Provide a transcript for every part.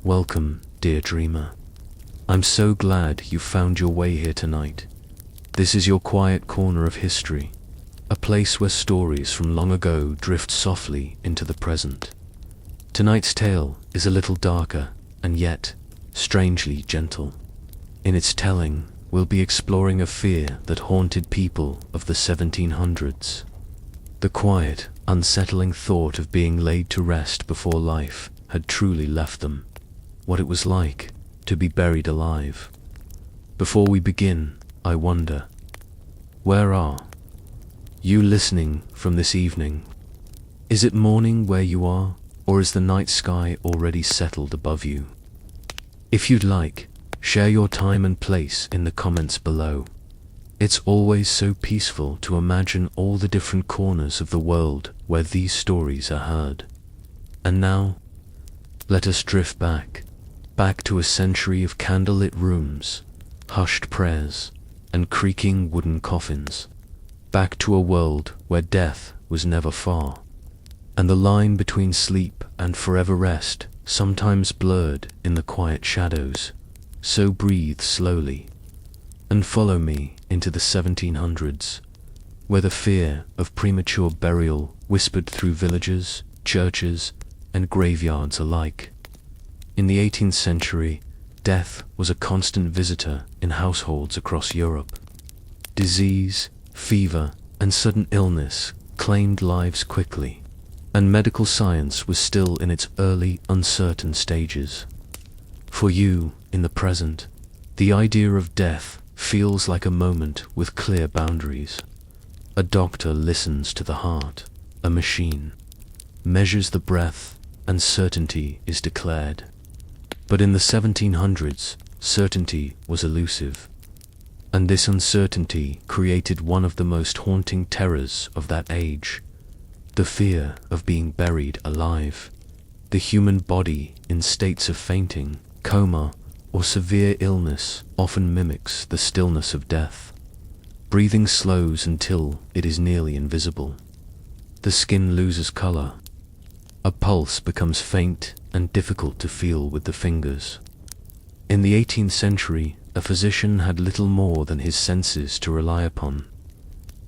Welcome, dear dreamer. I'm so glad you found your way here tonight. This is your quiet corner of history, a place where stories from long ago drift softly into the present. Tonight's tale is a little darker, and yet strangely gentle. In its telling, we'll be exploring a fear that haunted people of the 1700s. The quiet, unsettling thought of being laid to rest before life had truly left them. What it was like to be buried alive. Before we begin, I wonder, where are you listening from this evening? Is it morning where you are, or is the night sky already settled above you? If you'd like, share your time and place in the comments below. It's always so peaceful to imagine all the different corners of the world where these stories are heard. And now, let us drift back to a century of candlelit rooms, hushed prayers, and creaking wooden coffins. Back to a world where death was never far, and the line between sleep and forever rest sometimes blurred in the quiet shadows. So breathe slowly and follow me into the 1700s, where the fear of premature burial whispered through villages, churches, and graveyards alike. In the 18th century, death was a constant visitor in households across Europe. Disease, fever, and sudden illness claimed lives quickly, and medical science was still in its early, uncertain stages. For you, in the present, the idea of death feels like a moment with clear boundaries. A doctor listens to the heart, a machine measures the breath, and certainty is declared. But in the 1700s, certainty was elusive, and this uncertainty created one of the most haunting terrors of that age: the fear of being buried alive. The human body, in states of fainting, coma, or severe illness, often mimics the stillness of death. Breathing slows until it is nearly invisible. The skin loses color. A pulse becomes faint and difficult to feel with the fingers. In the 18th century, a physician had little more than his senses to rely upon.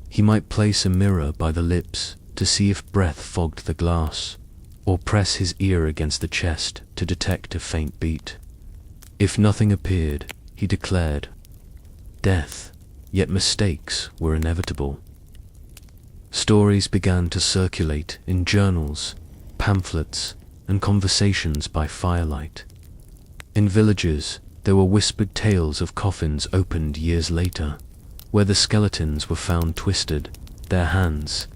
He might place a mirror by the lips to see if breath fogged the glass, or press his ear against the chest to detect a faint beat. If nothing appeared, he declared death, yet mistakes were inevitable. Stories began to circulate in journals, pamphlets, and conversations by firelight. In villages, there were whispered tales of coffins opened years later, where the skeletons were found twisted, their hands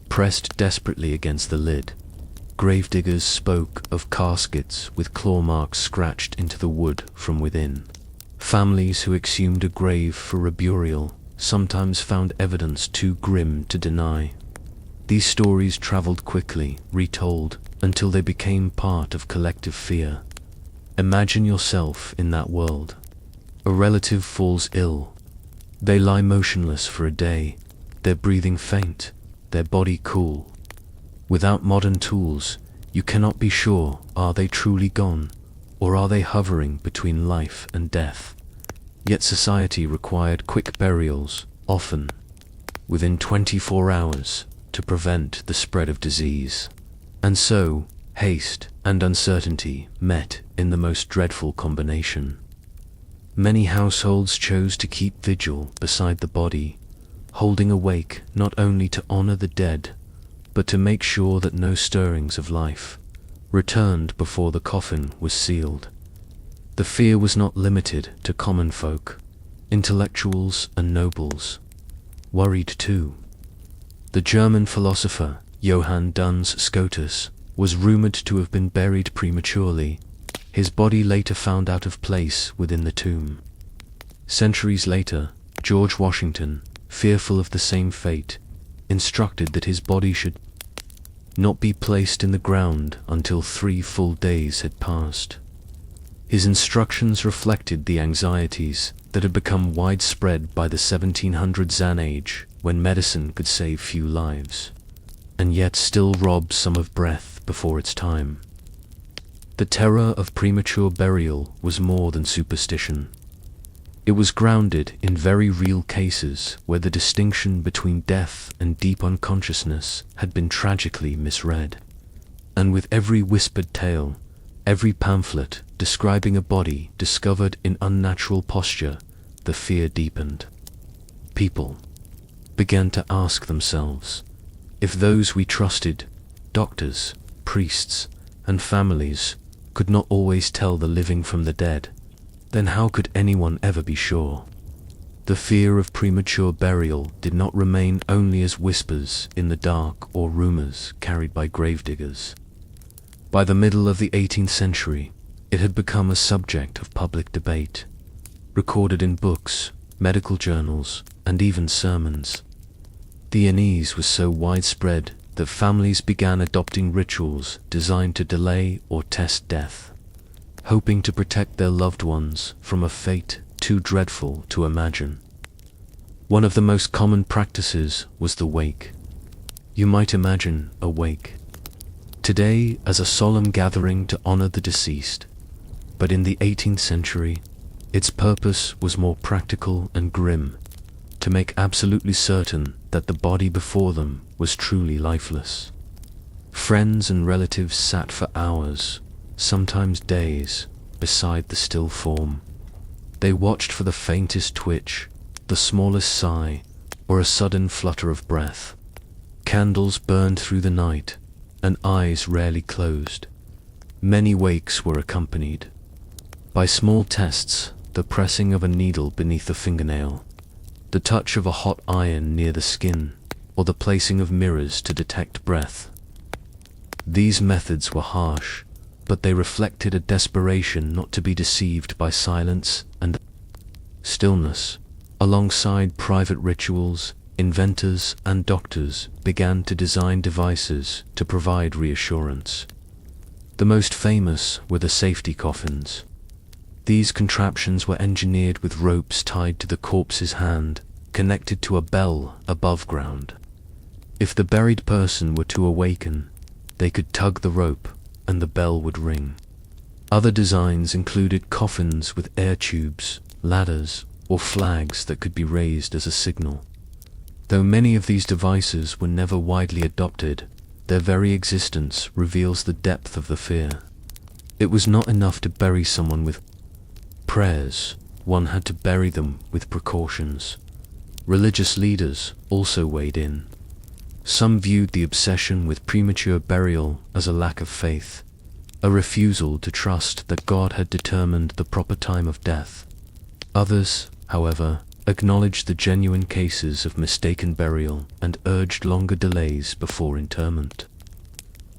pressed desperately against the lid. Gravediggers spoke of caskets with claw marks scratched into the wood from within. Families who exhumed a grave for reburial sometimes found evidence too grim to deny. These stories traveled quickly, retold, until they became part of collective fear. Imagine yourself in that world. A relative falls ill. They lie motionless for a day, their breathing faint, their body cool. Without modern tools, you cannot be sure, are they truly gone, or are they hovering between life and death? Yet society required quick burials, often within 24 hours, to prevent the spread of disease. And so, haste and uncertainty met in the most dreadful combination. Many households chose to keep vigil beside the body, holding awake not only to honor the dead, but to make sure that no stirrings of life returned before the coffin was sealed. The fear was not limited to common folk. Intellectuals and nobles worried too. The German philosopher Johann Duns Scotus was rumored to have been buried prematurely, his body later found out of place within the tomb. Centuries later, George Washington, fearful of the same fate, instructed that his body should not be placed in the ground until 3 full days had passed. His instructions reflected the anxieties that had become widespread by the 1700s age, when medicine could save few lives, and yet still rob some of breath before its time. The terror of premature burial was more than superstition. It was grounded in very real cases where the distinction between death and deep unconsciousness had been tragically misread. And with every whispered tale, every pamphlet describing a body discovered in unnatural posture, the fear deepened. People began to ask themselves, if those we trusted, doctors, priests, and families, could not always tell the living from the dead, then how could anyone ever be sure? The fear of premature burial did not remain only as whispers in the dark or rumors carried by gravediggers. By the middle of the 18th century, it had become a subject of public debate, recorded in books, medical journals, and even sermons. The unease was so widespread that families began adopting rituals designed to delay or test death, hoping to protect their loved ones from a fate too dreadful to imagine. One of the most common practices was the wake. You might imagine a wake today as a solemn gathering to honor the deceased, but in the 18th century, its purpose was more practical and grim, to make absolutely certain that the body before them was truly lifeless. Friends and relatives sat for hours, sometimes days, beside the still form. They watched for the faintest twitch, the smallest sigh, or a sudden flutter of breath. Candles burned through the night, and eyes rarely closed. Many wakes were accompanied by small tests, the pressing of a needle beneath the fingernail, the touch of a hot iron near the skin, or the placing of mirrors to detect breath. These methods were harsh, but they reflected a desperation not to be deceived by silence and stillness. Alongside private rituals, inventors and doctors began to design devices to provide reassurance. The most famous were the safety coffins. These contraptions were engineered with ropes tied to the corpse's hand, connected to a bell above ground. If the buried person were to awaken, they could tug the rope and the bell would ring. Other designs included coffins with air tubes, ladders, or flags that could be raised as a signal. Though many of these devices were never widely adopted, their very existence reveals the depth of the fear. It was not enough to bury someone with prayers, one had to bury them with precautions. Religious leaders also weighed in. Some viewed the obsession with premature burial as a lack of faith, a refusal to trust that God had determined the proper time of death. Others, however, acknowledged the genuine cases of mistaken burial and urged longer delays before interment.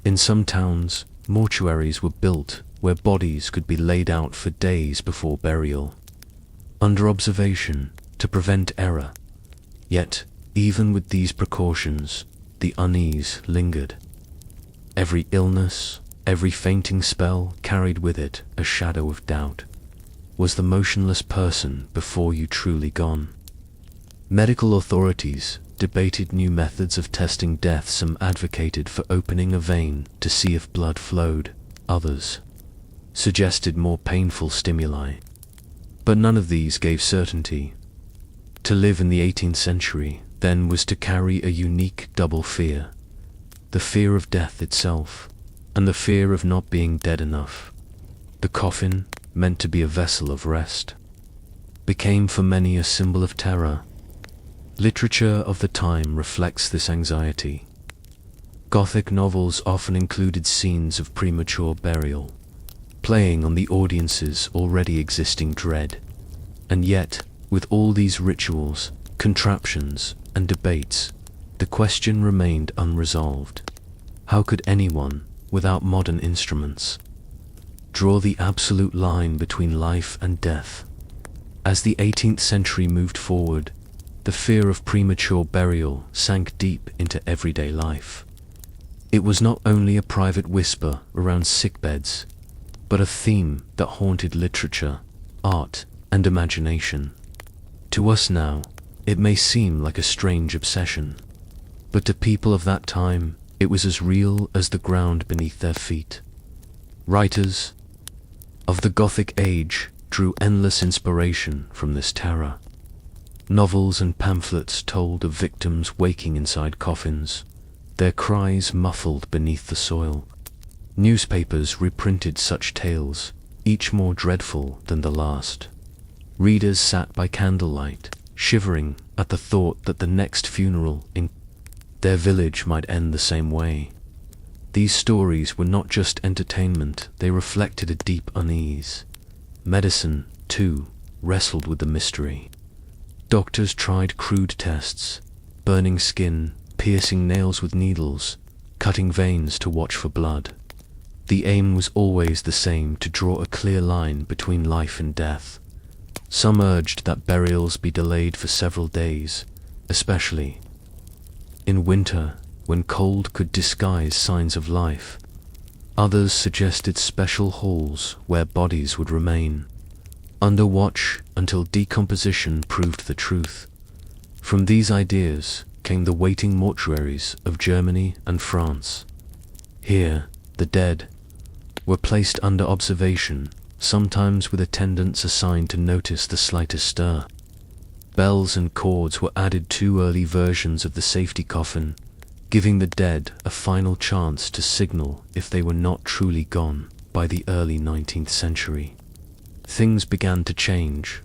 In some towns, mortuaries were built where bodies could be laid out for days before burial, under observation to prevent error. Yet, even with these precautions, the unease lingered. Every illness, every fainting spell carried with it a shadow of doubt. Was the motionless person before you truly gone? Medical authorities debated new methods of testing death. Some advocated for opening a vein to see if blood flowed. Others suggested more painful stimuli. But none of these gave certainty. To live in the 18th century, then, was to carry a unique double fear: the fear of death itself, and the fear of not being dead enough. The coffin, meant to be a vessel of rest, became for many a symbol of terror. Literature of the time reflects this anxiety. Gothic novels often included scenes of premature burial, playing on the audience's already existing dread. And yet, with all these rituals, contraptions, and debates, the question remained unresolved. How could anyone, without modern instruments, draw the absolute line between life and death? As the 18th century moved forward, the fear of premature burial sank deep into everyday life. It was not only a private whisper around sickbeds, but a theme that haunted literature, art, and imagination. To us now, it may seem like a strange obsession, but to people of that time, it was as real as the ground beneath their feet. Writers, of the Gothic age drew endless inspiration from this terror. Novels and pamphlets told of victims waking inside coffins, their cries muffled beneath the soil. Newspapers reprinted such tales, each more dreadful than the last. Readers sat by candlelight, shivering at the thought that the next funeral in their village might end the same way. These stories were not just entertainment, they reflected a deep unease. Medicine, too, wrestled with the mystery. Doctors tried crude tests, burning skin, piercing nails with needles, cutting veins to watch for blood. The aim was always the same, to draw a clear line between life and death. Some urged that burials be delayed for several days, especially in winter, when cold could disguise signs of life. Others suggested special halls where bodies would remain, under watch until decomposition proved the truth. From these ideas came the waiting mortuaries of Germany and France. Here, the dead were placed under observation, sometimes with attendants assigned to notice the slightest stir. Bells and cords were added to early versions of the safety coffin, giving the dead a final chance to signal if they were not truly gone. By the early 19th century, things began to change.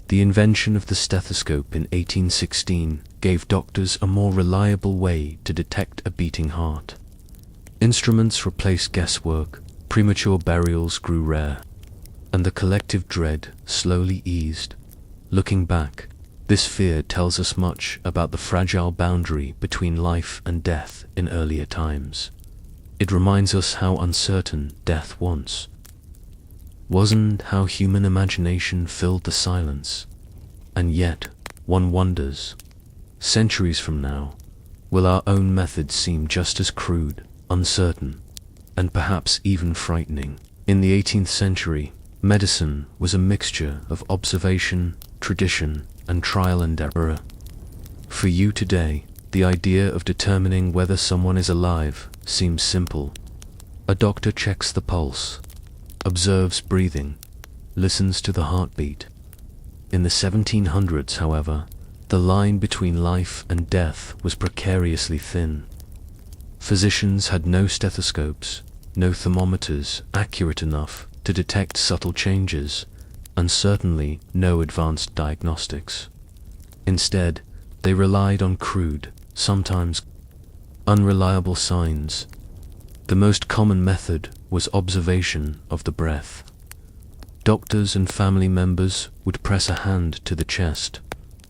The invention of the stethoscope in 1816 gave doctors a more reliable way to detect a beating heart. Instruments replaced guesswork, premature burials grew rare, and the collective dread slowly eased. Looking back, this fear tells us much about the fragile boundary between life and death in earlier times. It reminds us how uncertain death once was and how human imagination filled the silence. And yet, one wonders, centuries from now, will our own methods seem just as crude, uncertain, and perhaps even frightening? In the 18th century, medicine was a mixture of observation, tradition, and trial and error. For you today, the idea of determining whether someone is alive seems simple. A doctor checks the pulse, observes breathing, listens to the heartbeat. In the 1700s, however, the line between life and death was precariously thin. Physicians had no stethoscopes, no thermometers accurate enough to detect subtle changes, and certainly no advanced diagnostics. Instead, they relied on crude, sometimes unreliable signs. The most common method was observation of the breath. Doctors and family members would press a hand to the chest,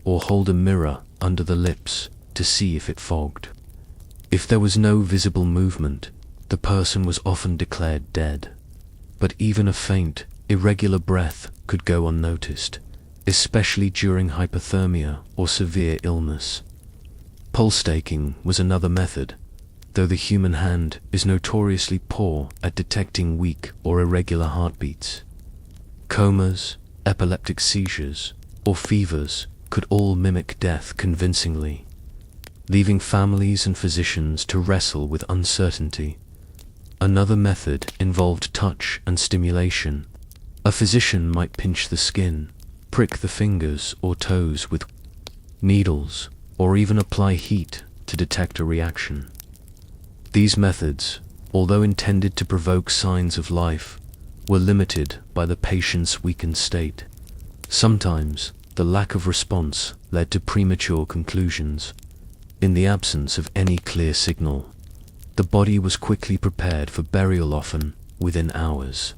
or hold a mirror under the lips to see if it fogged. If there was no visible movement, the person was often declared dead. But even a faint, irregular breath could go unnoticed, especially during hypothermia or severe illness. Pulse taking was another method, though the human hand is notoriously poor at detecting weak or irregular heartbeats. Comas, epileptic seizures, or fevers could all mimic death convincingly, leaving families and physicians to wrestle with uncertainty. Another method involved touch and stimulation. A physician might pinch the skin, prick the fingers or toes with needles, or even apply heat to detect a reaction. These methods, although intended to provoke signs of life, were limited by the patient's weakened state. Sometimes, the lack of response led to premature conclusions. In the absence of any clear signal, the body was quickly prepared for burial, often within hours,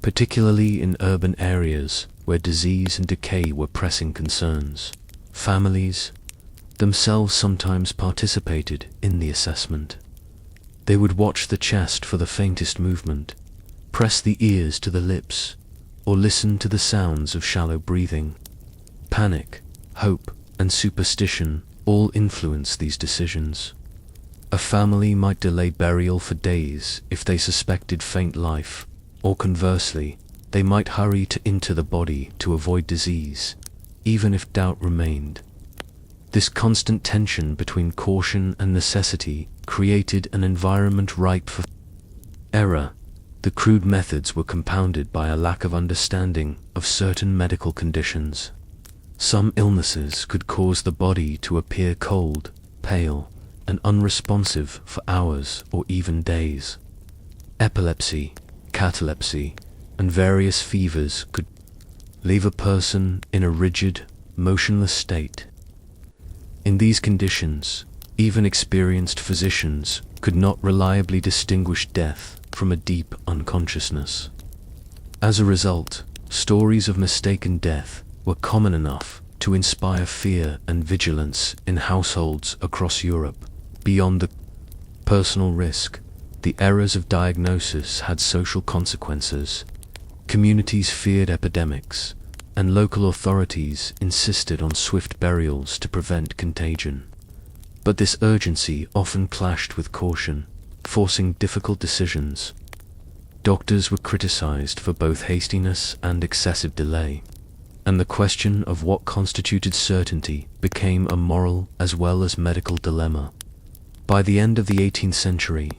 particularly in urban areas where disease and decay were pressing concerns. Families themselves sometimes participated in the assessment. They would watch the chest for the faintest movement, press the ears to the lips, or listen to the sounds of shallow breathing. Panic, hope, and superstition all influence these decisions. A family might delay burial for days if they suspected faint life, or conversely, they might hurry into the body to avoid disease, even if doubt remained. This constant tension between caution and necessity created an environment ripe for error. The crude methods were compounded by a lack of understanding of certain medical conditions. Some illnesses could cause the body to appear cold, pale, and unresponsive for hours or even days. Epilepsy, catalepsy, and various fevers could leave a person in a rigid, motionless state. In these conditions, even experienced physicians could not reliably distinguish death from a deep unconsciousness. As a result, stories of mistaken death were common enough to inspire fear and vigilance in households across Europe. Beyond the personal risk, the errors of diagnosis had social consequences. Communities feared epidemics, and local authorities insisted on swift burials to prevent contagion. But this urgency often clashed with caution, forcing difficult decisions. Doctors were criticized for both hastiness and excessive delay, and the question of what constituted certainty became a moral as well as medical dilemma. By the end of the 18th century,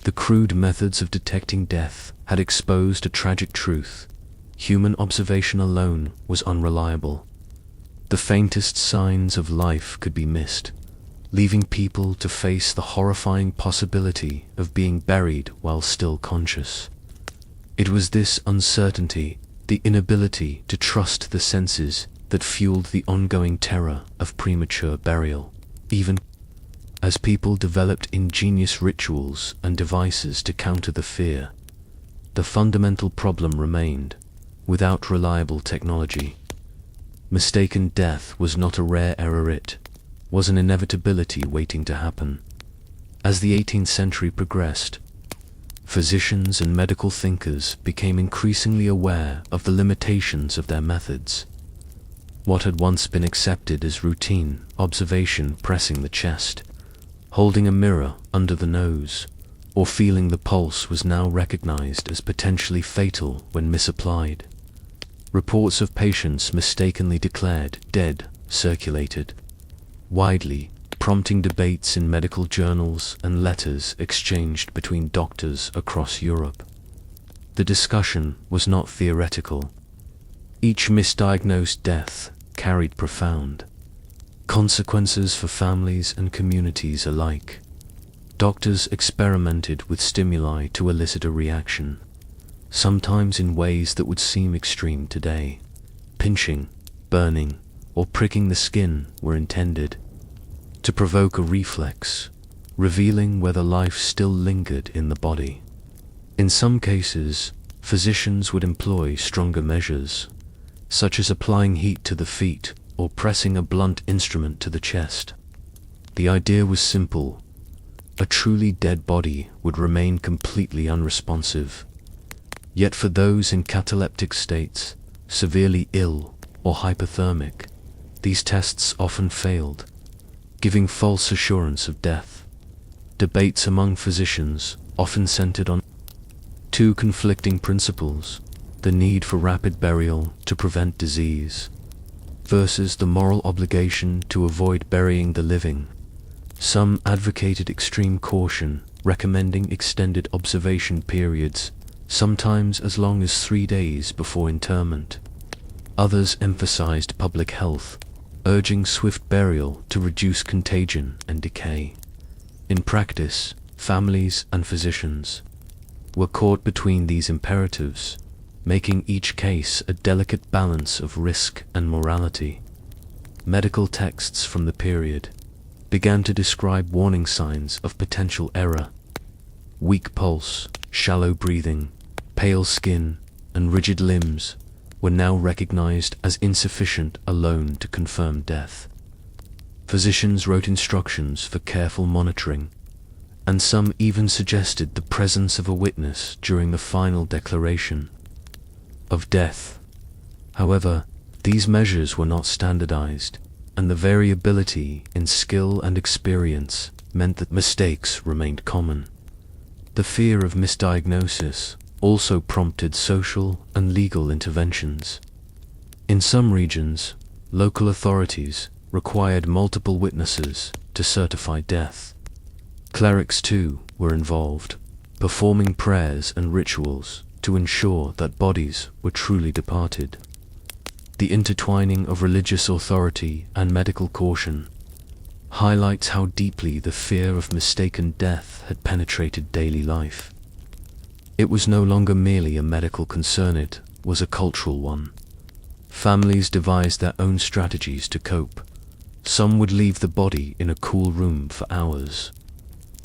the crude methods of detecting death had exposed a tragic truth. Human observation alone was unreliable. The faintest signs of life could be missed, leaving people to face the horrifying possibility of being buried while still conscious. It was this uncertainty, the inability to trust the senses, that fueled the ongoing terror of premature burial. Even as people developed ingenious rituals and devices to counter the fear, the fundamental problem remained. Without reliable technology, mistaken death was not a rare error, it was an inevitability waiting to happen. As the 18th century progressed, physicians and medical thinkers became increasingly aware of the limitations of their methods. What had once been accepted as routine observation, pressing the chest, holding a mirror under the nose, or feeling the pulse, was now recognized as potentially fatal when misapplied. Reports of patients mistakenly declared dead circulated widely, prompting debates in medical journals and letters exchanged between doctors across Europe. The discussion was not theoretical. Each misdiagnosed death carried profound consequences for families and communities alike. Doctors experimented with stimuli to elicit a reaction, sometimes in ways that would seem extreme today. Pinching, burning, or pricking the skin were intended to provoke a reflex, revealing whether life still lingered in the body. In some cases, physicians would employ stronger measures, such as applying heat to the feet or pressing a blunt instrument to the chest. The idea was simple: a truly dead body would remain completely unresponsive. Yet for those in cataleptic states, severely ill or hypothermic, these tests often failed, giving false assurance of death. Debates among physicians often centered on two conflicting principles: the need for rapid burial to prevent disease, versus the moral obligation to avoid burying the living. Some advocated extreme caution, recommending extended observation periods, sometimes as long as 3 days before interment. Others emphasized public health, urging swift burial to reduce contagion and decay. In practice, families and physicians were caught between these imperatives, making each case a delicate balance of risk and morality. Medical texts from the period began to describe warning signs of potential error. Weak pulse, shallow breathing, pale skin, and rigid limbs were now recognized as insufficient alone to confirm death. Physicians wrote instructions for careful monitoring, and some even suggested the presence of a witness during the final declaration of death. However, these measures were not standardized, and the variability in skill and experience meant that mistakes remained common. The fear of misdiagnosis also prompted social and legal interventions. In some regions, local authorities required multiple witnesses to certify death. Clerics too were involved, performing prayers and rituals to ensure that bodies were truly departed. The intertwining of religious authority and medical caution highlights how deeply the fear of mistaken death had penetrated daily life. It was no longer merely a medical concern, it was a cultural one. Families devised their own strategies to cope. Some would leave the body in a cool room for hours.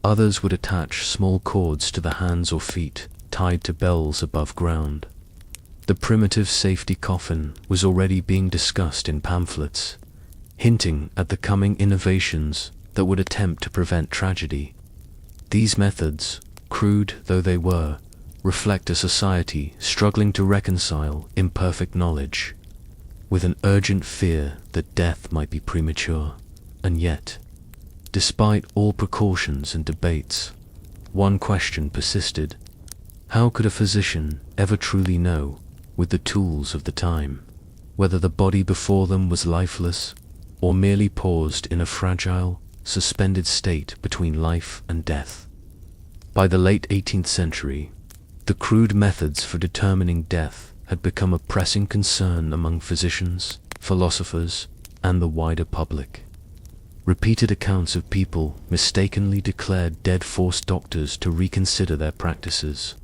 Others would attach small cords to the hands or feet, tied to bells above ground. The primitive safety coffin was already being discussed in pamphlets, hinting at the coming innovations that would attempt to prevent tragedy. These methods, crude though they were, reflect a society struggling to reconcile imperfect knowledge with an urgent fear that death might be premature. And yet, despite all precautions and debates, one question persisted. How could a physician ever truly know, with the tools of the time, whether the body before them was lifeless or merely paused in a fragile, suspended state between life and death? By the late 18th century, the crude methods for determining death had become a pressing concern among physicians, philosophers, and the wider public. Repeated accounts of people mistakenly declared dead forced doctors to reconsider their practices.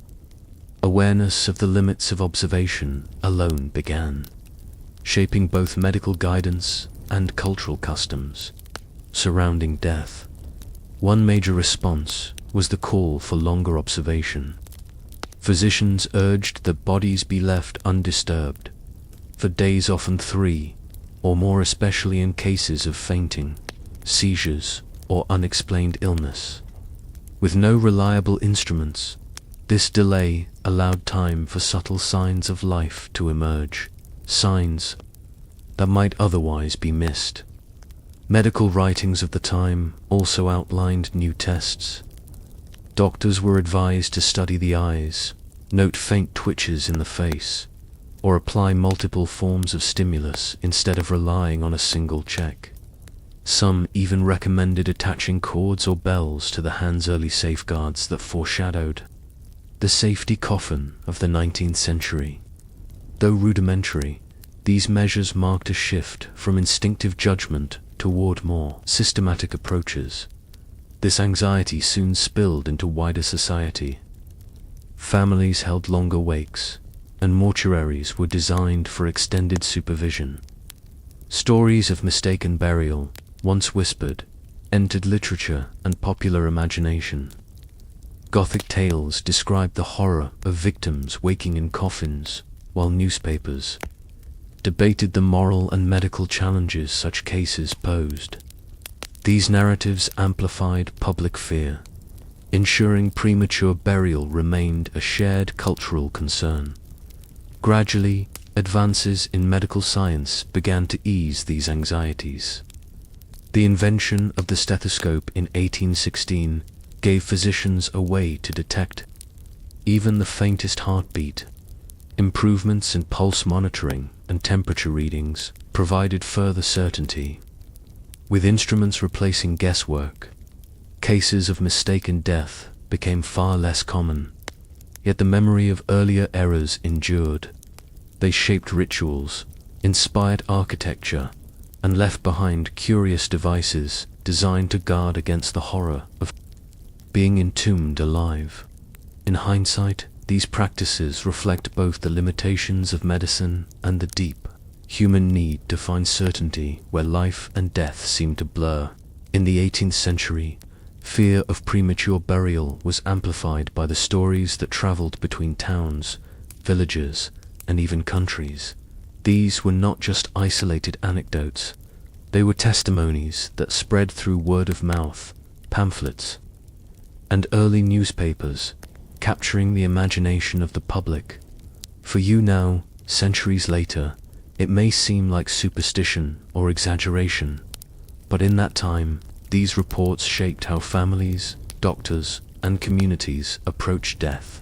Awareness of the limits of observation alone began, shaping both medical guidance and cultural customs surrounding death. One major response was the call for longer observation. Physicians urged that bodies be left undisturbed for days, often 3 or more, especially in cases of fainting, seizures, or unexplained illness. With no reliable instruments, this delay allowed time for subtle signs of life to emerge, signs that might otherwise be missed. Medical writings of the time also outlined new tests. Doctors were advised to study the eyes, note faint twitches in the face, or apply multiple forms of stimulus instead of relying on a single check. Some even recommended attaching cords or bells to the hands, early safeguards that foreshadowed the safety coffin of the 19th century. Though rudimentary, these measures marked a shift from instinctive judgment toward more systematic approaches. This anxiety soon spilled into wider society. Families held longer wakes, and mortuaries were designed for extended supervision. Stories of mistaken burial, once whispered, entered literature and popular imagination. Gothic tales described the horror of victims waking in coffins, while newspapers debated the moral and medical challenges such cases posed. These narratives amplified public fear, ensuring premature burial remained a shared cultural concern. Gradually, advances in medical science began to ease these anxieties. The invention of the stethoscope in 1816 gave physicians a way to detect even the faintest heartbeat. Improvements in pulse monitoring and temperature readings provided further certainty. With instruments replacing guesswork, cases of mistaken death became far less common. Yet the memory of earlier errors endured. They shaped rituals, inspired architecture, and left behind curious devices designed to guard against the horror of being entombed alive. In hindsight, these practices reflect both the limitations of medicine and the deep human need to find certainty where life and death seemed to blur. In the 18th century, fear of premature burial was amplified by the stories that traveled between towns, villages, and even countries. These were not just isolated anecdotes, they were testimonies that spread through word of mouth, pamphlets, and early newspapers, capturing the imagination of the public. For you now, centuries later, it may seem like superstition or exaggeration, but in that time, these reports shaped how families, doctors, and communities approached death.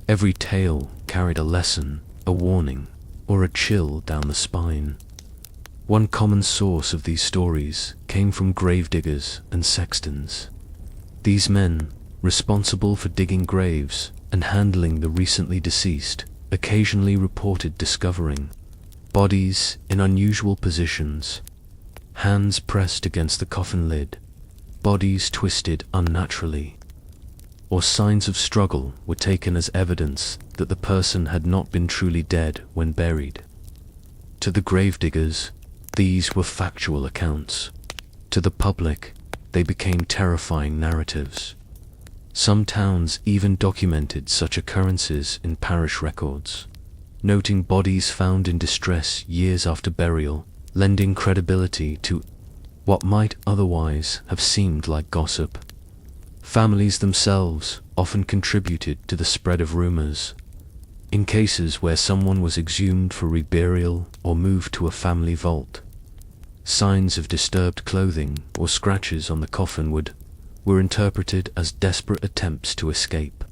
Every tale carried a lesson, a warning, or a chill down the spine. One common source of these stories came from gravediggers and sextons. These men, responsible for digging graves and handling the recently deceased occasionally reported discovering bodies in unusual positions, hands pressed against the coffin lid, bodies twisted unnaturally, or signs of struggle were taken as evidence that the person had not been truly dead when buried. To the gravediggers, these were factual accounts. To the public, they became terrifying narratives. Some towns even documented such occurrences in parish records, noting bodies found in distress years after burial, lending credibility to what might otherwise have seemed like gossip. Families themselves often contributed to the spread of rumors. In cases where someone was exhumed for reburial or moved to a family vault, signs of disturbed clothing or scratches on the coffin were interpreted as desperate attempts to escape.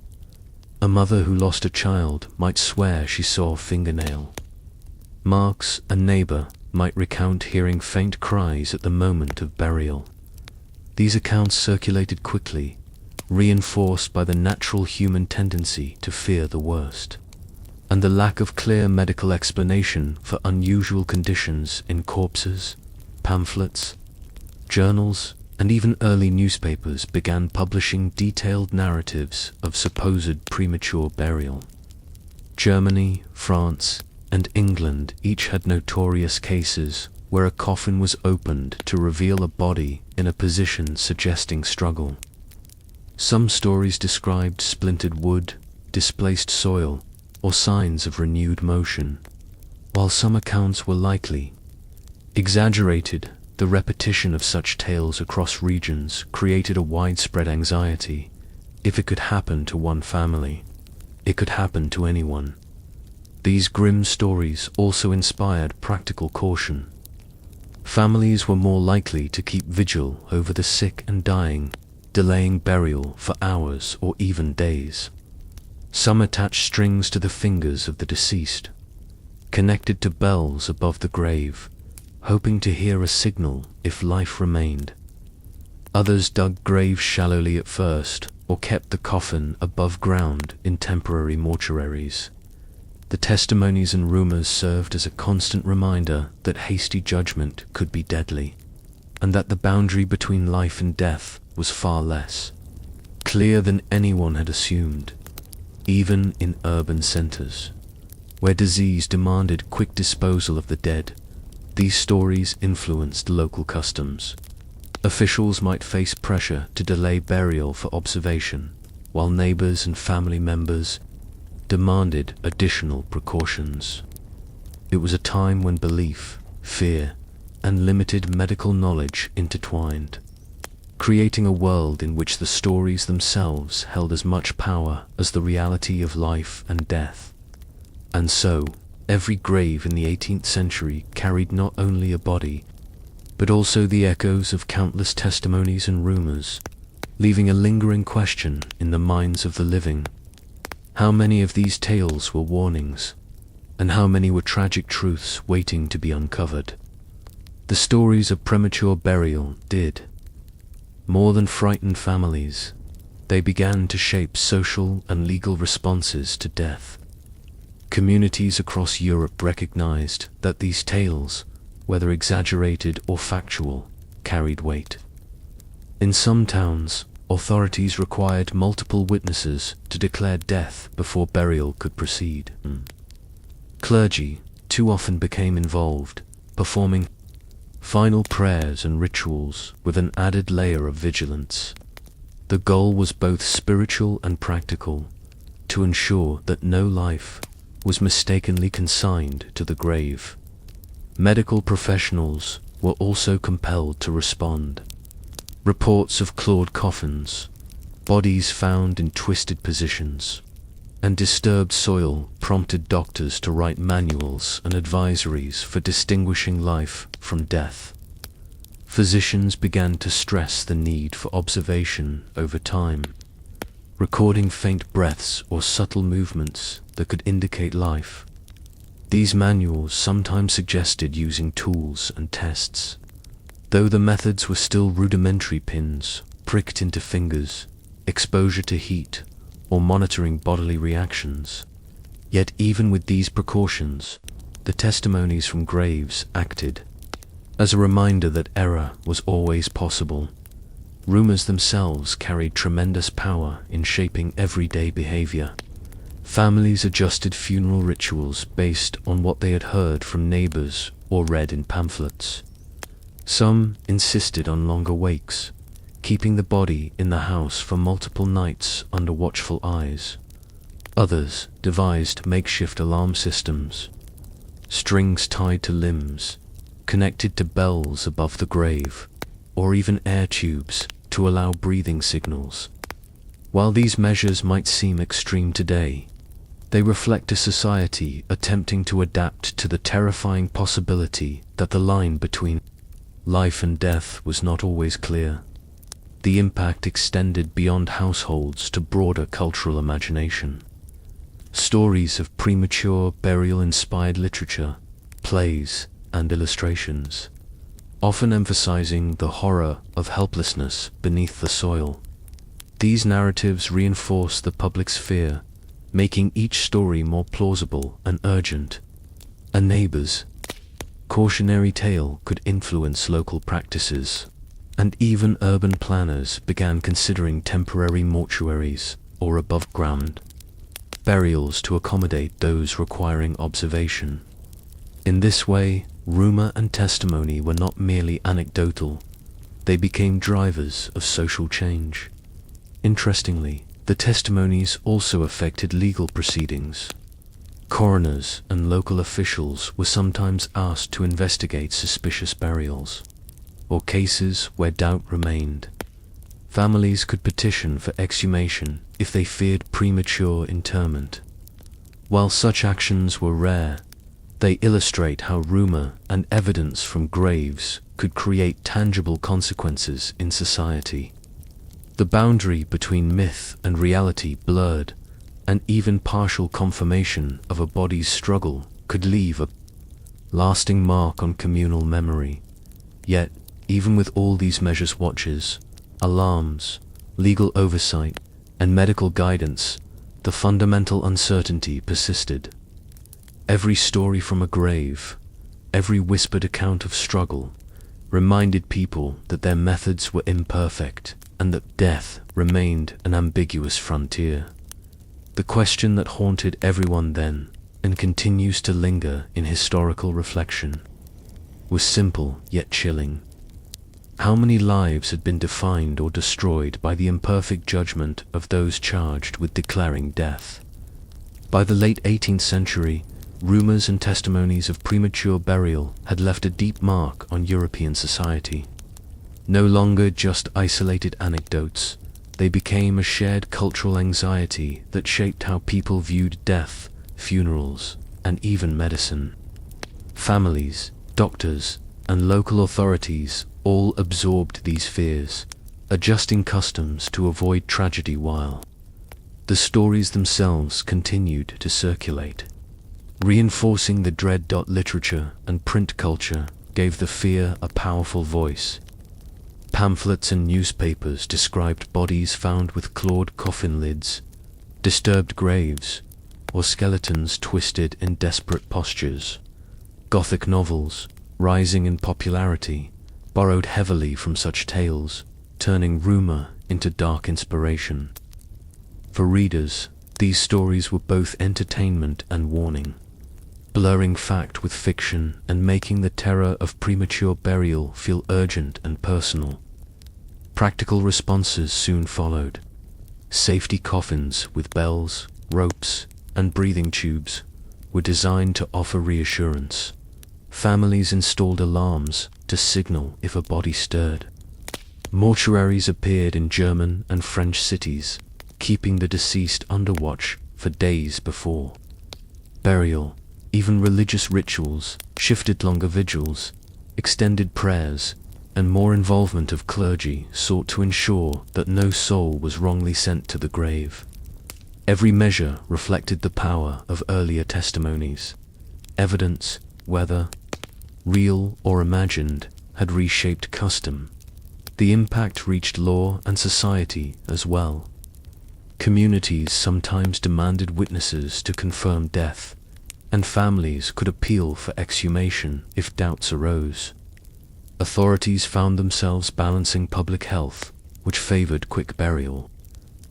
A mother who lost a child might swear she saw a fingernail marks. A neighbor might recount hearing faint cries at the moment of burial. These accounts circulated quickly, reinforced by the natural human tendency to fear the worst, and the lack of clear medical explanation for unusual conditions in corpses. Pamphlets, journals, and even early newspapers began publishing detailed narratives of supposed premature burial. Germany, France, and England each had notorious cases where a coffin was opened to reveal a body in a position suggesting struggle. Some stories described splintered wood, displaced soil, or signs of renewed motion, while some accounts were likely exaggerated. The repetition of such tales across regions created a widespread anxiety. If it could happen to one family, it could happen to anyone. These grim stories also inspired practical caution. Families were more likely to keep vigil over the sick and dying, delaying burial for hours or even days. Some attached strings to the fingers of the deceased, connected to bells above the grave, hoping to hear a signal if life remained. Others dug graves shallowly at first, or kept the coffin above ground in temporary mortuaries. The testimonies and rumors served as a constant reminder that hasty judgment could be deadly, and that the boundary between life and death was far less clear than anyone had assumed. Even in urban centers, where disease demanded quick disposal of the dead, these stories influenced local customs. Officials might face pressure to delay burial for observation, while neighbors and family members demanded additional precautions. It was a time when belief, fear, and limited medical knowledge intertwined, creating a world in which the stories themselves held as much power as the reality of life and death. And so, every grave in the 18th century carried not only a body, but also the echoes of countless testimonies and rumors, leaving a lingering question in the minds of the living. How many of these tales were warnings, and how many were tragic truths waiting to be uncovered? The stories of premature burial did more than frighten families. They began to shape social and legal responses to death. Communities across Europe recognized that these tales, whether exaggerated or factual, carried weight. In some towns, authorities required multiple witnesses to declare death before burial could proceed. Clergy too often became involved, performing final prayers and rituals with an added layer of vigilance. The goal was both spiritual and practical, to ensure that no life was mistakenly consigned to the grave. Medical professionals were also compelled to respond. Reports of clawed coffins, bodies found in twisted positions, and disturbed soil prompted doctors to write manuals and advisories for distinguishing life from death. Physicians began to stress the need for observation over time, recording faint breaths or subtle movements that could indicate life. These manuals sometimes suggested using tools and tests, though the methods were still rudimentary: pins pricked into fingers, exposure to heat, or monitoring bodily reactions. Yet even with these precautions, the testimonies from graves acted as a reminder that error was always possible. Rumors themselves carried tremendous power in shaping everyday behavior. Families adjusted funeral rituals based on what they had heard from neighbors or read in pamphlets. Some insisted on longer wakes, keeping the body in the house for multiple nights under watchful eyes. Others devised makeshift alarm systems, strings tied to limbs, connected to bells above the grave, or even air tubes to allow breathing signals. While these measures might seem extreme today, they reflect a society attempting to adapt to the terrifying possibility that the line between life and death was not always clear. The impact extended beyond households to broader cultural imagination. Stories of premature burial inspired literature, plays, and illustrations, often emphasizing the horror of helplessness beneath the soil. These narratives reinforce the public's fear, making each story more plausible and urgent. A neighbor's cautionary tale could influence local practices, and even urban planners began considering temporary mortuaries or above-ground burials to accommodate those requiring observation. In this way, rumor and testimony were not merely anecdotal, they became drivers of social change. Interestingly, the testimonies also affected legal proceedings. Coroners and local officials were sometimes asked to investigate suspicious burials, or cases where doubt remained. Families could petition for exhumation if they feared premature interment. While such actions were rare, they illustrate how rumor and evidence from graves could create tangible consequences in society. The boundary between myth and reality blurred, and even partial confirmation of a body's struggle could leave a lasting mark on communal memory. Yet, even with all these measures, watches, alarms, legal oversight, and medical guidance, the fundamental uncertainty persisted. Every story from a grave, every whispered account of struggle, reminded people that their methods were imperfect and that death remained an ambiguous frontier. The question that haunted everyone then, and continues to linger in historical reflection, was simple yet chilling. How many lives had been defined or destroyed by the imperfect judgment of those charged with declaring death? By the late 18th century, rumors and testimonies of premature burial had left a deep mark on European society. No longer just isolated anecdotes, they became a shared cultural anxiety that shaped how people viewed death, funerals, and even medicine. Families, doctors, and local authorities all absorbed these fears, adjusting customs to avoid tragedy while the stories themselves continued to circulate. Reinforcing the dread. Literature and print culture gave the fear a powerful voice. Pamphlets and newspapers described bodies found with clawed coffin lids, disturbed graves, or skeletons twisted in desperate postures. Gothic novels, rising in popularity, borrowed heavily from such tales, turning rumor into dark inspiration. For readers, these stories were both entertainment and warning, blurring fact with fiction and making the terror of premature burial feel urgent and personal. Practical responses soon followed. Safety coffins with bells, ropes, and breathing tubes were designed to offer reassurance. Families installed alarms to signal if a body stirred. Mortuaries appeared in German and French cities, keeping the deceased under watch for days before burial. Even religious rituals shifted. Longer vigils, extended prayers, and more involvement of clergy sought to ensure that no soul was wrongly sent to the grave. Every measure reflected the power of earlier testimonies. Evidence, whether real or imagined, had reshaped custom. The impact reached law and society as well. Communities sometimes demanded witnesses to confirm death, and families could appeal for exhumation if doubts arose. Authorities found themselves balancing public health, which favored quick burial,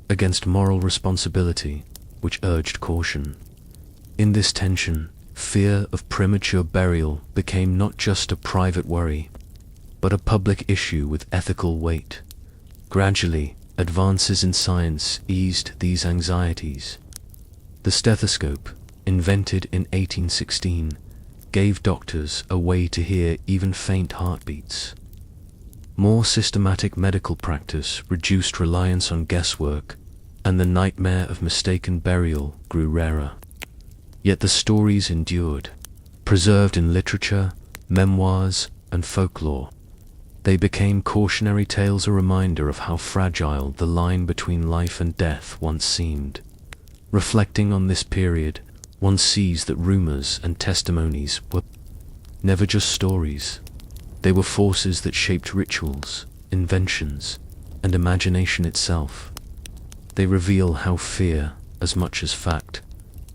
against moral responsibility, which urged caution. In this tension, fear of premature burial became not just a private worry, but a public issue with ethical weight. Gradually, advances in science eased these anxieties. The stethoscope, invented in 1816, gave doctors a way to hear even faint heartbeats. More systematic medical practice reduced reliance on guesswork, and the nightmare of mistaken burial grew rarer. Yet the stories endured, preserved in literature, memoirs, and folklore. They became cautionary tales, a reminder of how fragile the line between life and death once seemed. Reflecting on this period, one sees that rumors and testimonies were never just stories. They were forces that shaped rituals, inventions, and imagination itself. They reveal how fear, as much as fact,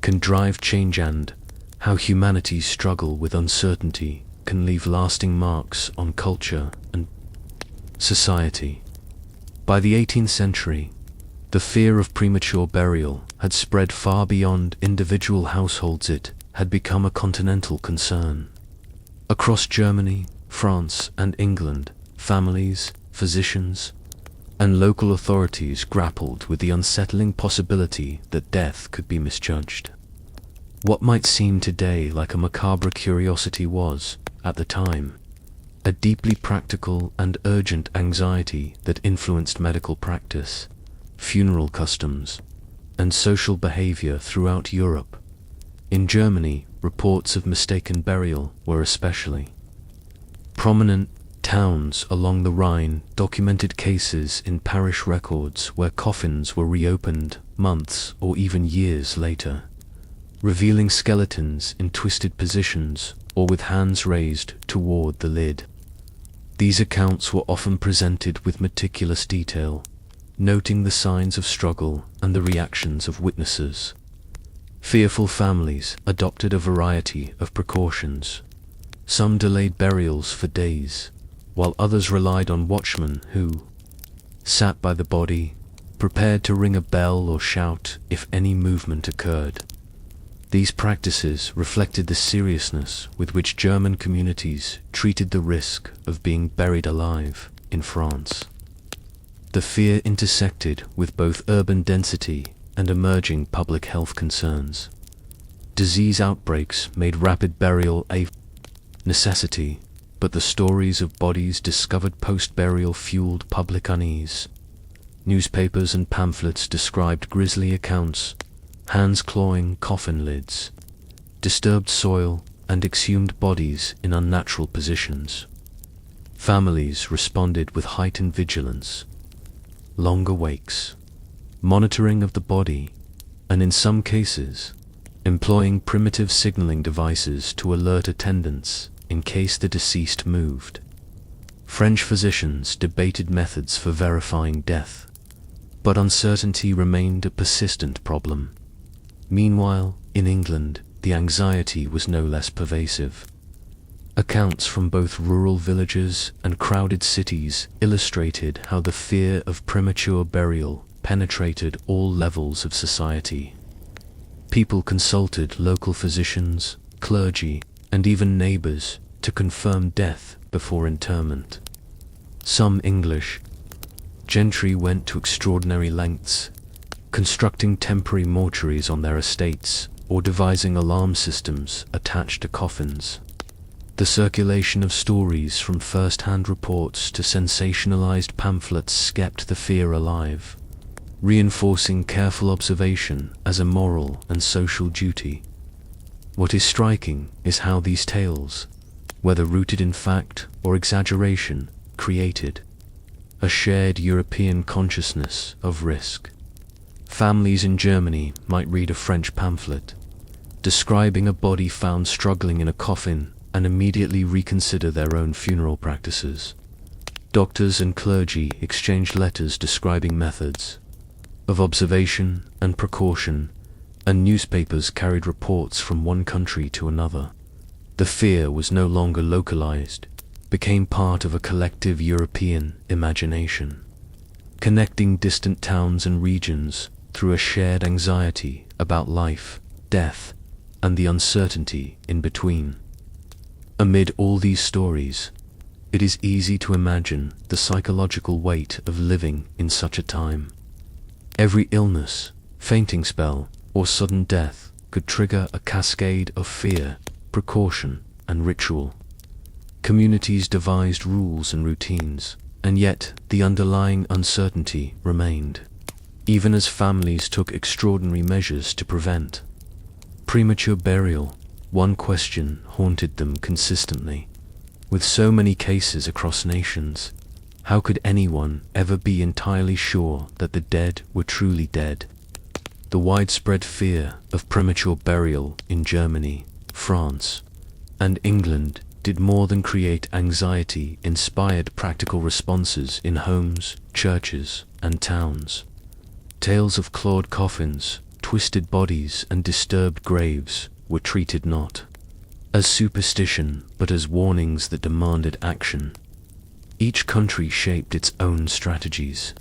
can drive change, and how humanity's struggle with uncertainty can leave lasting marks on culture and society. By the 18th century, the fear of premature burial had spread far beyond individual households. It had become a continental concern. Across Germany, France, and England, families, physicians, and local authorities grappled with the unsettling possibility that death could be misjudged. What might seem today like a macabre curiosity was, at the time, a deeply practical and urgent anxiety that influenced medical practice, funeral customs, and social behavior throughout Europe. In Germany, reports of mistaken burial were especially prominent. Towns along the Rhine documented cases in parish records where coffins were reopened months or even years later, revealing skeletons in twisted positions or with hands raised toward the lid. These accounts were often presented with meticulous detail, noting the signs of struggle and the reactions of witnesses. Fearful families adopted a variety of precautions. Some delayed burials for days, while others relied on watchmen who sat by the body, prepared to ring a bell or shout if any movement occurred. These practices reflected the seriousness with which German communities treated the risk of being buried alive in France. The fear intersected with both urban density and emerging public health concerns. Disease outbreaks made rapid burial a necessity, but the stories of bodies discovered post-burial fueled public unease. Newspapers and pamphlets described grisly accounts: hands clawing coffin lids, disturbed soil, and exhumed bodies in unnatural positions. Families responded with heightened vigilance, longer wakes, monitoring of the body, and in some cases, employing primitive signaling devices to alert attendants in case the deceased moved. French physicians debated methods for verifying death, but uncertainty remained a persistent problem. Meanwhile, in England, the anxiety was no less pervasive. Accounts from both rural villages and crowded cities illustrated how the fear of premature burial penetrated all levels of society. People consulted local physicians, clergy, and even neighbors to confirm death before interment. Some English gentry went to extraordinary lengths, constructing temporary mortuaries on their estates or devising alarm systems attached to coffins. The circulation of stories from first-hand reports to sensationalized pamphlets kept the fear alive, reinforcing careful observation as a moral and social duty. What is striking is how these tales, whether rooted in fact or exaggeration, created a shared European consciousness of risk. Families in Germany might read a French pamphlet describing a body found struggling in a coffin and immediately reconsider their own funeral practices. Doctors and clergy exchanged letters describing methods, of observation and precaution, and newspapers carried reports from one country to another. The fear was no longer localized, became part of a collective European imagination, connecting distant towns and regions through a shared anxiety about life, death, and the uncertainty in between. Amid all these stories, it is easy to imagine the psychological weight of living in such a time. Every illness, fainting spell, or sudden death could trigger a cascade of fear, precaution, and ritual. Communities devised rules and routines, and yet the underlying uncertainty remained, even as families took extraordinary measures to prevent. Premature burial, one question haunted them consistently. With so many cases across nations, how could anyone ever be entirely sure that the dead were truly dead? The widespread fear of premature burial in Germany, France, and England did more than create anxiety-inspired practical responses in homes, churches, and towns. Tales of clawed coffins, twisted bodies, and disturbed graves were treated not as superstition but as warnings that demanded action. Each country shaped its own strategies,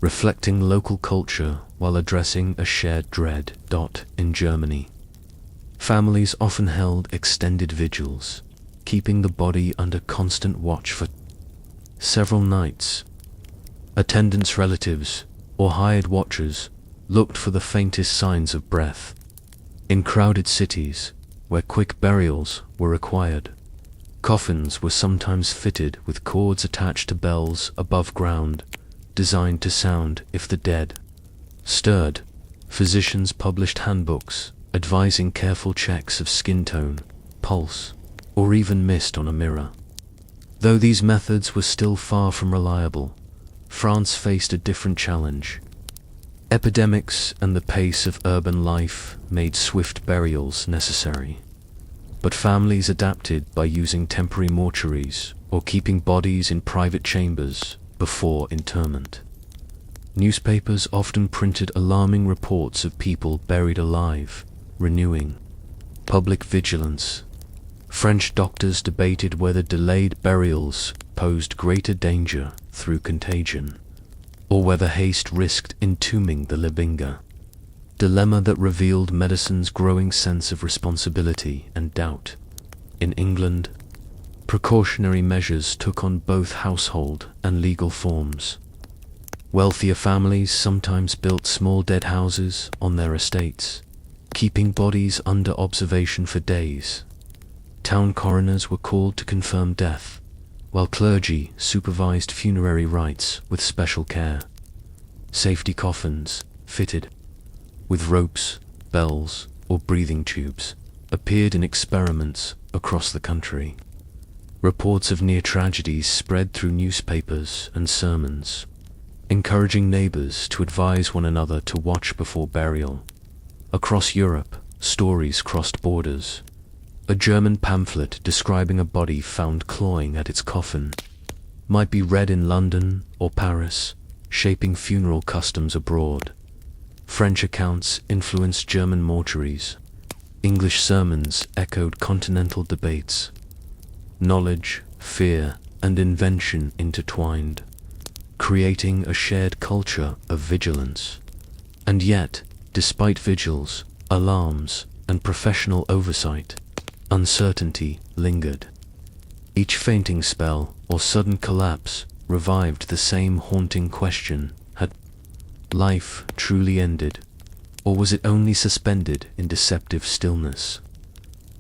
reflecting local culture while addressing a shared dread. In Germany, families often held extended vigils, keeping the body under constant watch for several nights. Attendants, relatives, or hired watchers looked for the faintest signs of breath. In crowded cities, where quick burials were required, coffins were sometimes fitted with cords attached to bells above ground, designed to sound if the dead stirred. Physicians published handbooks advising careful checks of skin tone, pulse, or even mist on a mirror. Though these methods were still far from reliable, France faced a different challenge. Epidemics and the pace of urban life made swift burials necessary. But families adapted by using temporary mortuaries or keeping bodies in private chambers before interment. Newspapers often printed alarming reports of people buried alive, renewing public vigilance. French doctors debated whether delayed burials posed greater danger through contagion, or whether haste risked entombing the living. Dilemma that revealed medicine's growing sense of responsibility and doubt. In England, precautionary measures took on both household and legal forms. Wealthier families sometimes built small dead houses on their estates, keeping bodies under observation for days. Town coroners were called to confirm death, while clergy supervised funerary rites with special care. Safety coffins, fitted with ropes, bells, or breathing tubes, appeared in experiments across the country. Reports of near tragedies spread through newspapers and sermons, encouraging neighbors to advise one another to watch before burial. Across Europe, stories crossed borders. A German pamphlet describing a body found clawing at its coffin might be read in London or Paris, shaping funeral customs abroad. French accounts influenced German mortuaries. English sermons echoed continental debates. Knowledge, fear, and invention intertwined, creating a shared culture of vigilance. And yet, despite vigils, alarms, and professional oversight, uncertainty lingered. Each fainting spell or sudden collapse revived the same haunting question: had life truly ended, or was it only suspended in deceptive stillness?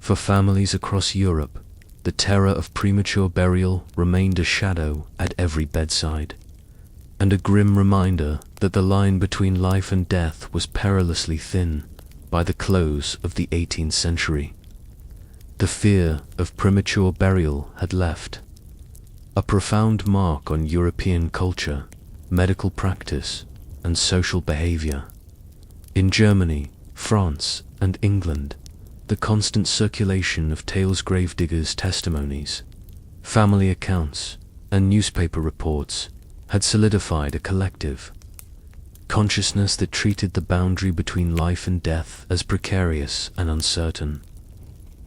For families across Europe, the terror of premature burial remained a shadow at every bedside, and a grim reminder that the line between life and death was perilously thin by the close of the 18th century. The fear of premature burial had left a profound mark on European culture, medical practice, and social behavior. In Germany, France, and England, the constant circulation of tales, gravediggers' testimonies, family accounts, and newspaper reports had solidified a collective consciousness that treated the boundary between life and death as precarious and uncertain.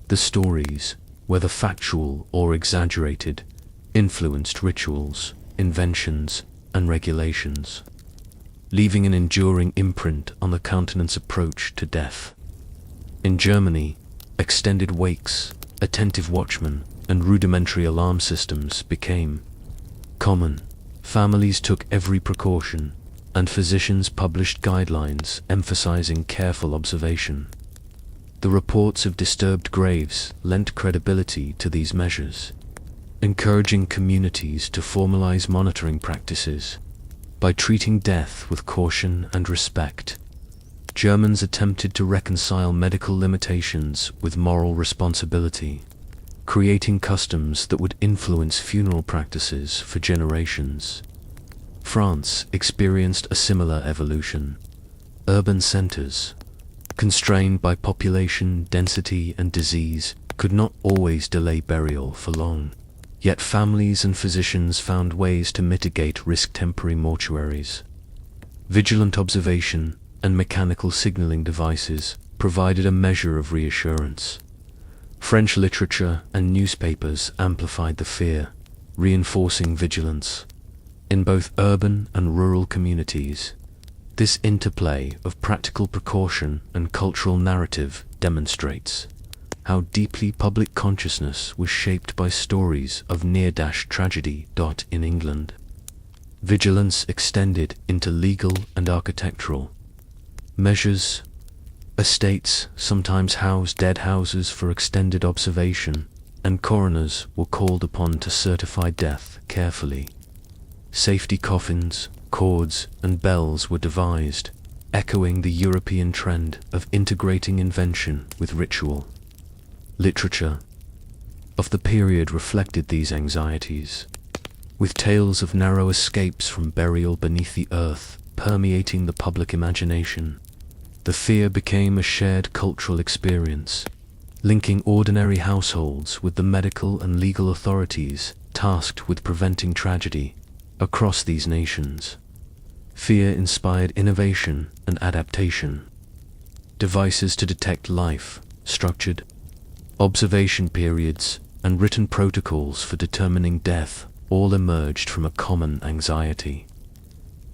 The stories, whether factual or exaggerated, influenced rituals, inventions, and regulations, leaving an enduring imprint on the continent's approach to death. In Germany, extended wakes, attentive watchmen, and rudimentary alarm systems became common. Families took every precaution, and physicians published guidelines emphasizing careful observation. The reports of disturbed graves lent credibility to these measures, encouraging communities to formalize monitoring practices. By treating death with caution and respect, Germans attempted to reconcile medical limitations with moral responsibility, creating customs that would influence funeral practices for generations. France experienced a similar evolution. Urban centers, constrained by population density and disease, could not always delay burial for long. Yet families and physicians found ways to mitigate risk. Temporary mortuaries, vigilant observation, and mechanical signaling devices provided a measure of reassurance. French literature and newspapers amplified the fear, reinforcing vigilance. In both urban and rural communities, this interplay of practical precaution and cultural narrative demonstrates how deeply public consciousness was shaped by stories of near-tragedy. In England, vigilance extended into legal and architectural measures. Estates sometimes housed dead houses for extended observation, and coroners were called upon to certify death carefully. Safety coffins, cords, and bells were devised, echoing the European trend of integrating invention with ritual. Literature of the period reflected these anxieties, with tales of narrow escapes from burial beneath the earth permeating the public imagination. The fear became a shared cultural experience, linking ordinary households with the medical and legal authorities tasked with preventing tragedy across these nations. Fear inspired innovation and adaptation. Devices to detect life, structured observation periods, and written protocols for determining death all emerged from a common anxiety.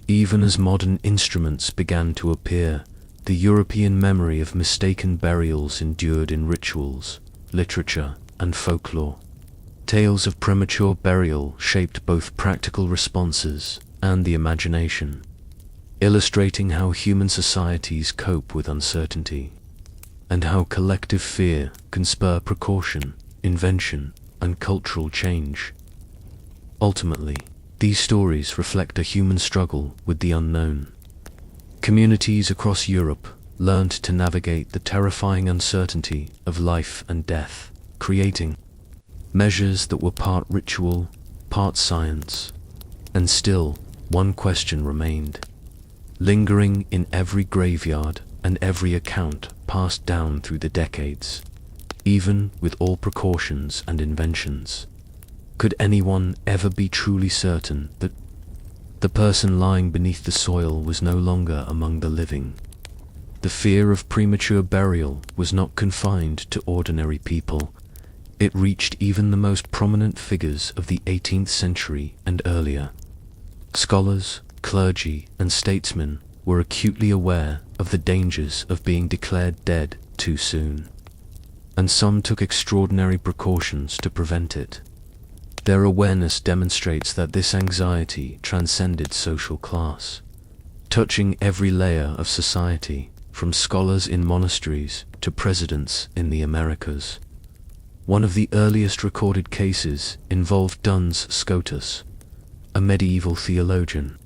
Even as modern instruments began to appear, the European memory of mistaken burials endured in rituals, literature, and folklore. Tales of premature burial shaped both practical responses and the imagination, illustrating how human societies cope with uncertainty, and how collective fear can spur precaution, invention, and cultural change. Ultimately, these stories reflect a human struggle with the unknown. Communities across Europe learned to navigate the terrifying uncertainty of life and death, creating measures that were part ritual, part science. And still, one question remained, lingering in every graveyard and every account passed down through the decades. Even with all precautions and inventions, could anyone ever be truly certain that the person lying beneath the soil was no longer among the living? The fear of premature burial was not confined to ordinary people. It reached even the most prominent figures of the 18th century and earlier. Scholars, clergy, and statesmen were acutely aware of the dangers of being declared dead too soon, and some took extraordinary precautions to prevent it. Their awareness demonstrates that this anxiety transcended social class, touching every layer of society, from scholars in monasteries to presidents in the Americas. One of the earliest recorded cases involved Duns Scotus, a medieval theologian,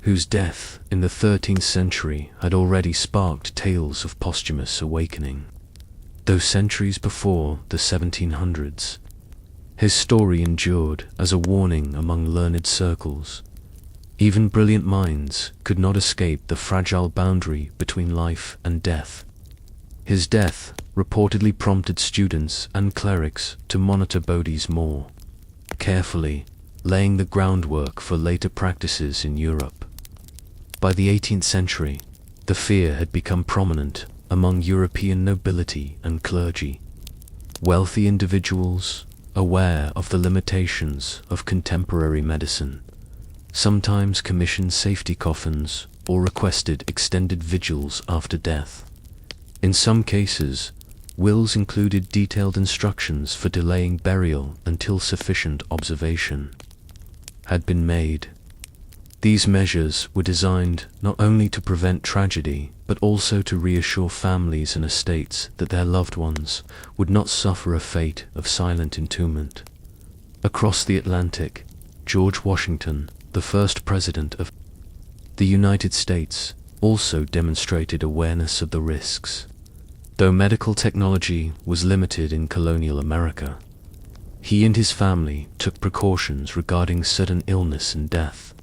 whose death in the 13th century had already sparked tales of posthumous awakening. Though centuries before the 1700s, his story endured as a warning among learned circles. Even brilliant minds could not escape the fragile boundary between life and death. His death reportedly prompted students and clerics to monitor bodies more carefully, laying the groundwork for later practices in Europe. By the 18th century, the fear had become prominent among European nobility and clergy. Wealthy individuals, aware of the limitations of contemporary medicine, sometimes commissioned safety coffins or requested extended vigils after death. In some cases, wills included detailed instructions for delaying burial until sufficient observation had been made. These measures were designed not only to prevent tragedy, but also to reassure families and estates that their loved ones would not suffer a fate of silent entombment. Across the Atlantic, George Washington, the first president of the United States, also demonstrated awareness of the risks. Though medical technology was limited in colonial America, he and his family took precautions regarding sudden illness and death.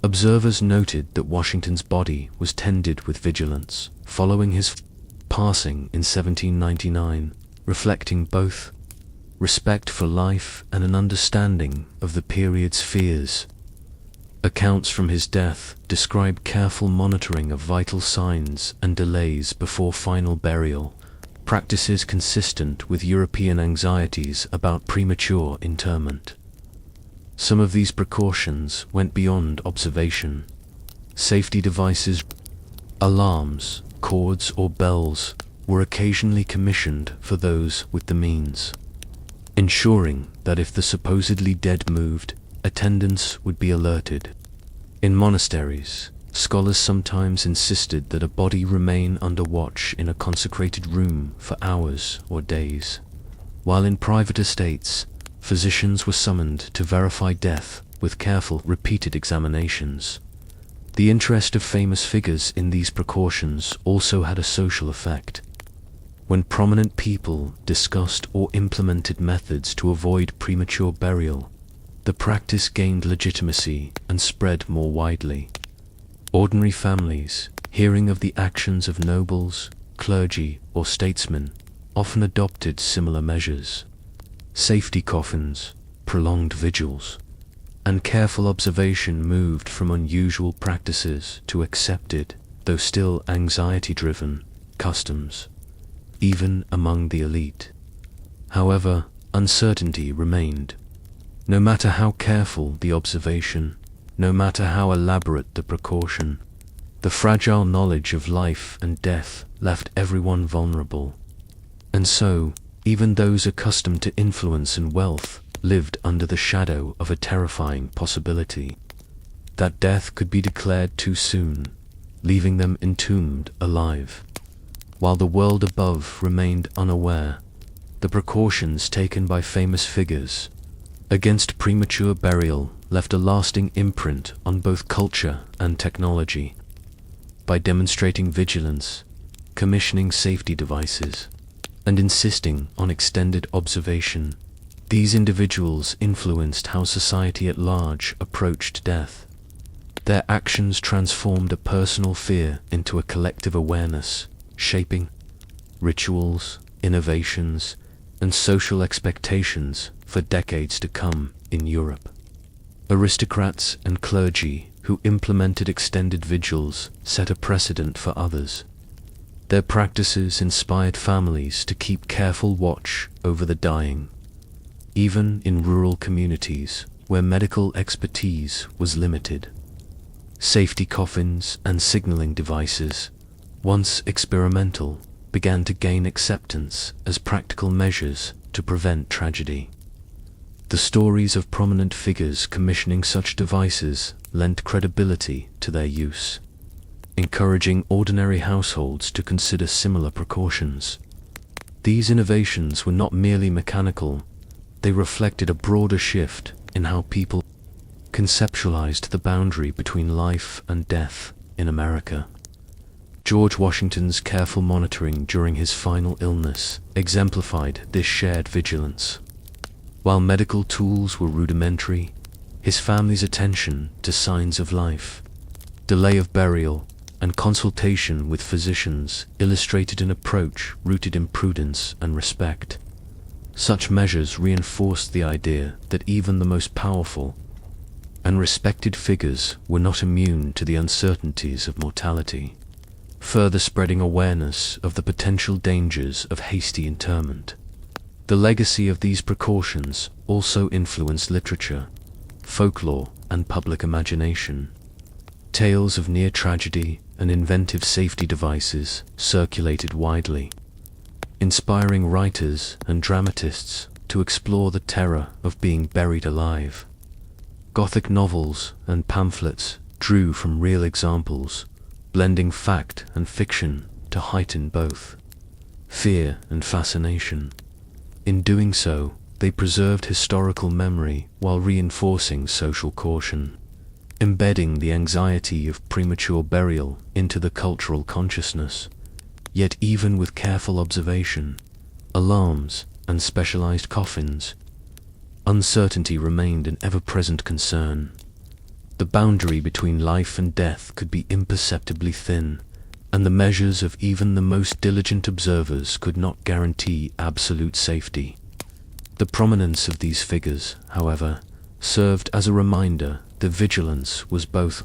Observers noted that Washington's body was tended with vigilance following his passing in 1799, reflecting both respect for life and an understanding of the period's fears. Accounts from his death describe careful monitoring of vital signs and delays before final burial, practices consistent with European anxieties about premature interment. Some of these precautions went beyond observation. Safety devices, alarms, cords, or bells were occasionally commissioned for those with the means, ensuring that if the supposedly dead moved, attendants would be alerted. In monasteries, scholars sometimes insisted that a body remain under watch in a consecrated room for hours or days, while in private estates, physicians were summoned to verify death with careful, repeated examinations. The interest of famous figures in these precautions also had a social effect. When prominent people discussed or implemented methods to avoid premature burial, the practice gained legitimacy and spread more widely. Ordinary families, hearing of the actions of nobles, clergy, or statesmen, often adopted similar measures. Safety coffins, prolonged vigils, and careful observation moved from unusual practices to accepted, though still anxiety-driven, customs, even among the elite. However, uncertainty remained. No matter how careful the observation, no matter how elaborate the precaution, the fragile knowledge of life and death left everyone vulnerable. And so, even those accustomed to influence and wealth lived under the shadow of a terrifying possibility that death could be declared too soon, leaving them entombed alive. While the world above remained unaware, the precautions taken by famous figures against premature burial left a lasting imprint on both culture and technology. By demonstrating vigilance, commissioning safety devices, and insisting on extended observation, these individuals influenced how society at large approached death. Their actions transformed a personal fear into a collective awareness, shaping rituals, innovations, and social expectations for decades to come in Europe. Aristocrats and clergy who implemented extended vigils set a precedent for others. Their practices inspired families to keep careful watch over the dying, even in rural communities where medical expertise was limited. Safety coffins and signaling devices, once experimental, began to gain acceptance as practical measures to prevent tragedy. The stories of prominent figures commissioning such devices lent credibility to their use, encouraging ordinary households to consider similar precautions. These innovations were not merely mechanical, they reflected a broader shift in how people conceptualized the boundary between life and death in America. George Washington's careful monitoring during his final illness exemplified this shared vigilance. While medical tools were rudimentary, his family's attention to signs of life, delay of burial, and consultation with physicians illustrated an approach rooted in prudence and respect. Such measures reinforced the idea that even the most powerful and respected figures were not immune to the uncertainties of mortality, further spreading awareness of the potential dangers of hasty interment. The legacy of these precautions also influenced literature, folklore, and public imagination. Tales of near tragedy and inventive safety devices circulated widely, inspiring writers and dramatists to explore the terror of being buried alive. Gothic novels and pamphlets drew from real examples, blending fact and fiction to heighten both fear and fascination. In doing so, they preserved historical memory while reinforcing social caution, embedding the anxiety of premature burial into the cultural consciousness. Yet even with careful observation, alarms, and specialized coffins, uncertainty remained an ever-present concern. The boundary between life and death could be imperceptibly thin, and the measures of even the most diligent observers could not guarantee absolute safety. The prominence of these figures, however, served as a reminder that vigilance was both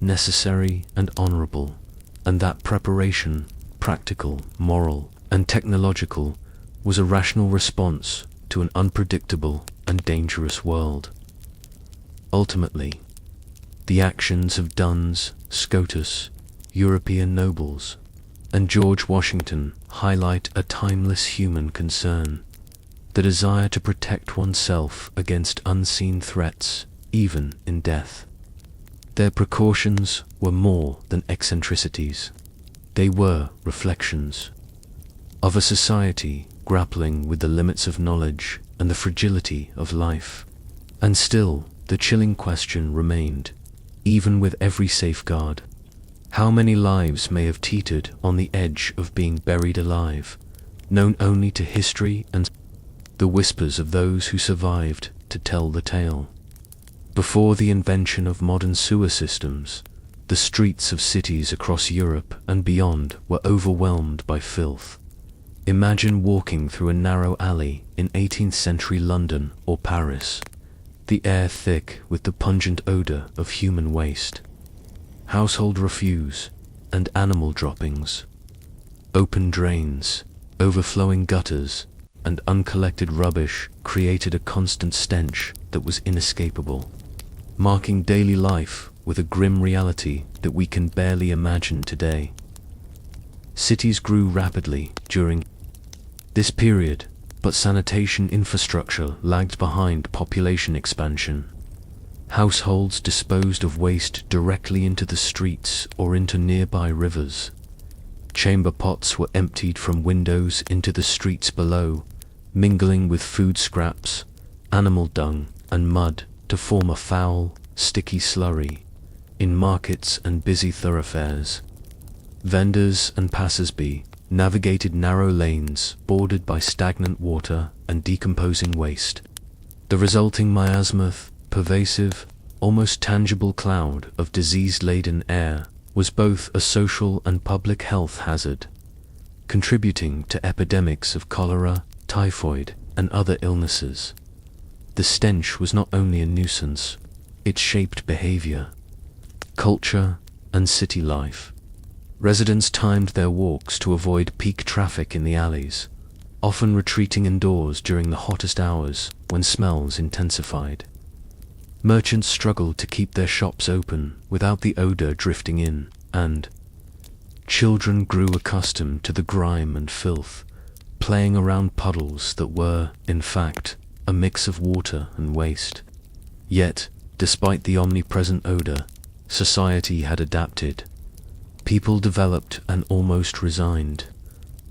necessary and honorable, and that preparation, practical, moral, and technological, was a rational response to an unpredictable and dangerous world. Ultimately, the actions of Duns, Scotus, European nobles, and George Washington highlight a timeless human concern, the desire to protect oneself against unseen threats, even in death. Their precautions were more than eccentricities. They were reflections of a society grappling with the limits of knowledge and the fragility of life. And still, the chilling question remained, even with every safeguard. How many lives may have teetered on the edge of being buried alive, known only to history and the whispers of those who survived to tell the tale? Before the invention of modern sewer systems, the streets of cities across Europe and beyond were overwhelmed by filth. Imagine walking through a narrow alley in 18th century London or Paris, the air thick with the pungent odor of human waste, household refuse, and animal droppings. Open drains, overflowing gutters, and uncollected rubbish created a constant stench that was inescapable, marking daily life with a grim reality that we can barely imagine today. Cities grew rapidly during this period, but sanitation infrastructure lagged behind population expansion. Households disposed of waste directly into the streets or into nearby rivers. Chamber pots were emptied from windows into the streets below, mingling with food scraps, animal dung, and mud to form a foul, sticky slurry. In markets and busy thoroughfares, vendors and passers-by navigated narrow lanes bordered by stagnant water and decomposing waste. The resulting miasma, pervasive, almost tangible cloud of disease-laden air, was both a social and public health hazard, contributing to epidemics of cholera, typhoid, and other illnesses. The stench was not only a nuisance, it shaped behavior, culture, and city life. Residents timed their walks to avoid peak traffic in the alleys, often retreating indoors during the hottest hours when smells intensified. Merchants struggled to keep their shops open without the odor drifting in, and children grew accustomed to the grime and filth, playing around puddles that were, in fact, a mix of water and waste. Yet, despite the omnipresent odor, society had adapted. People developed an almost resigned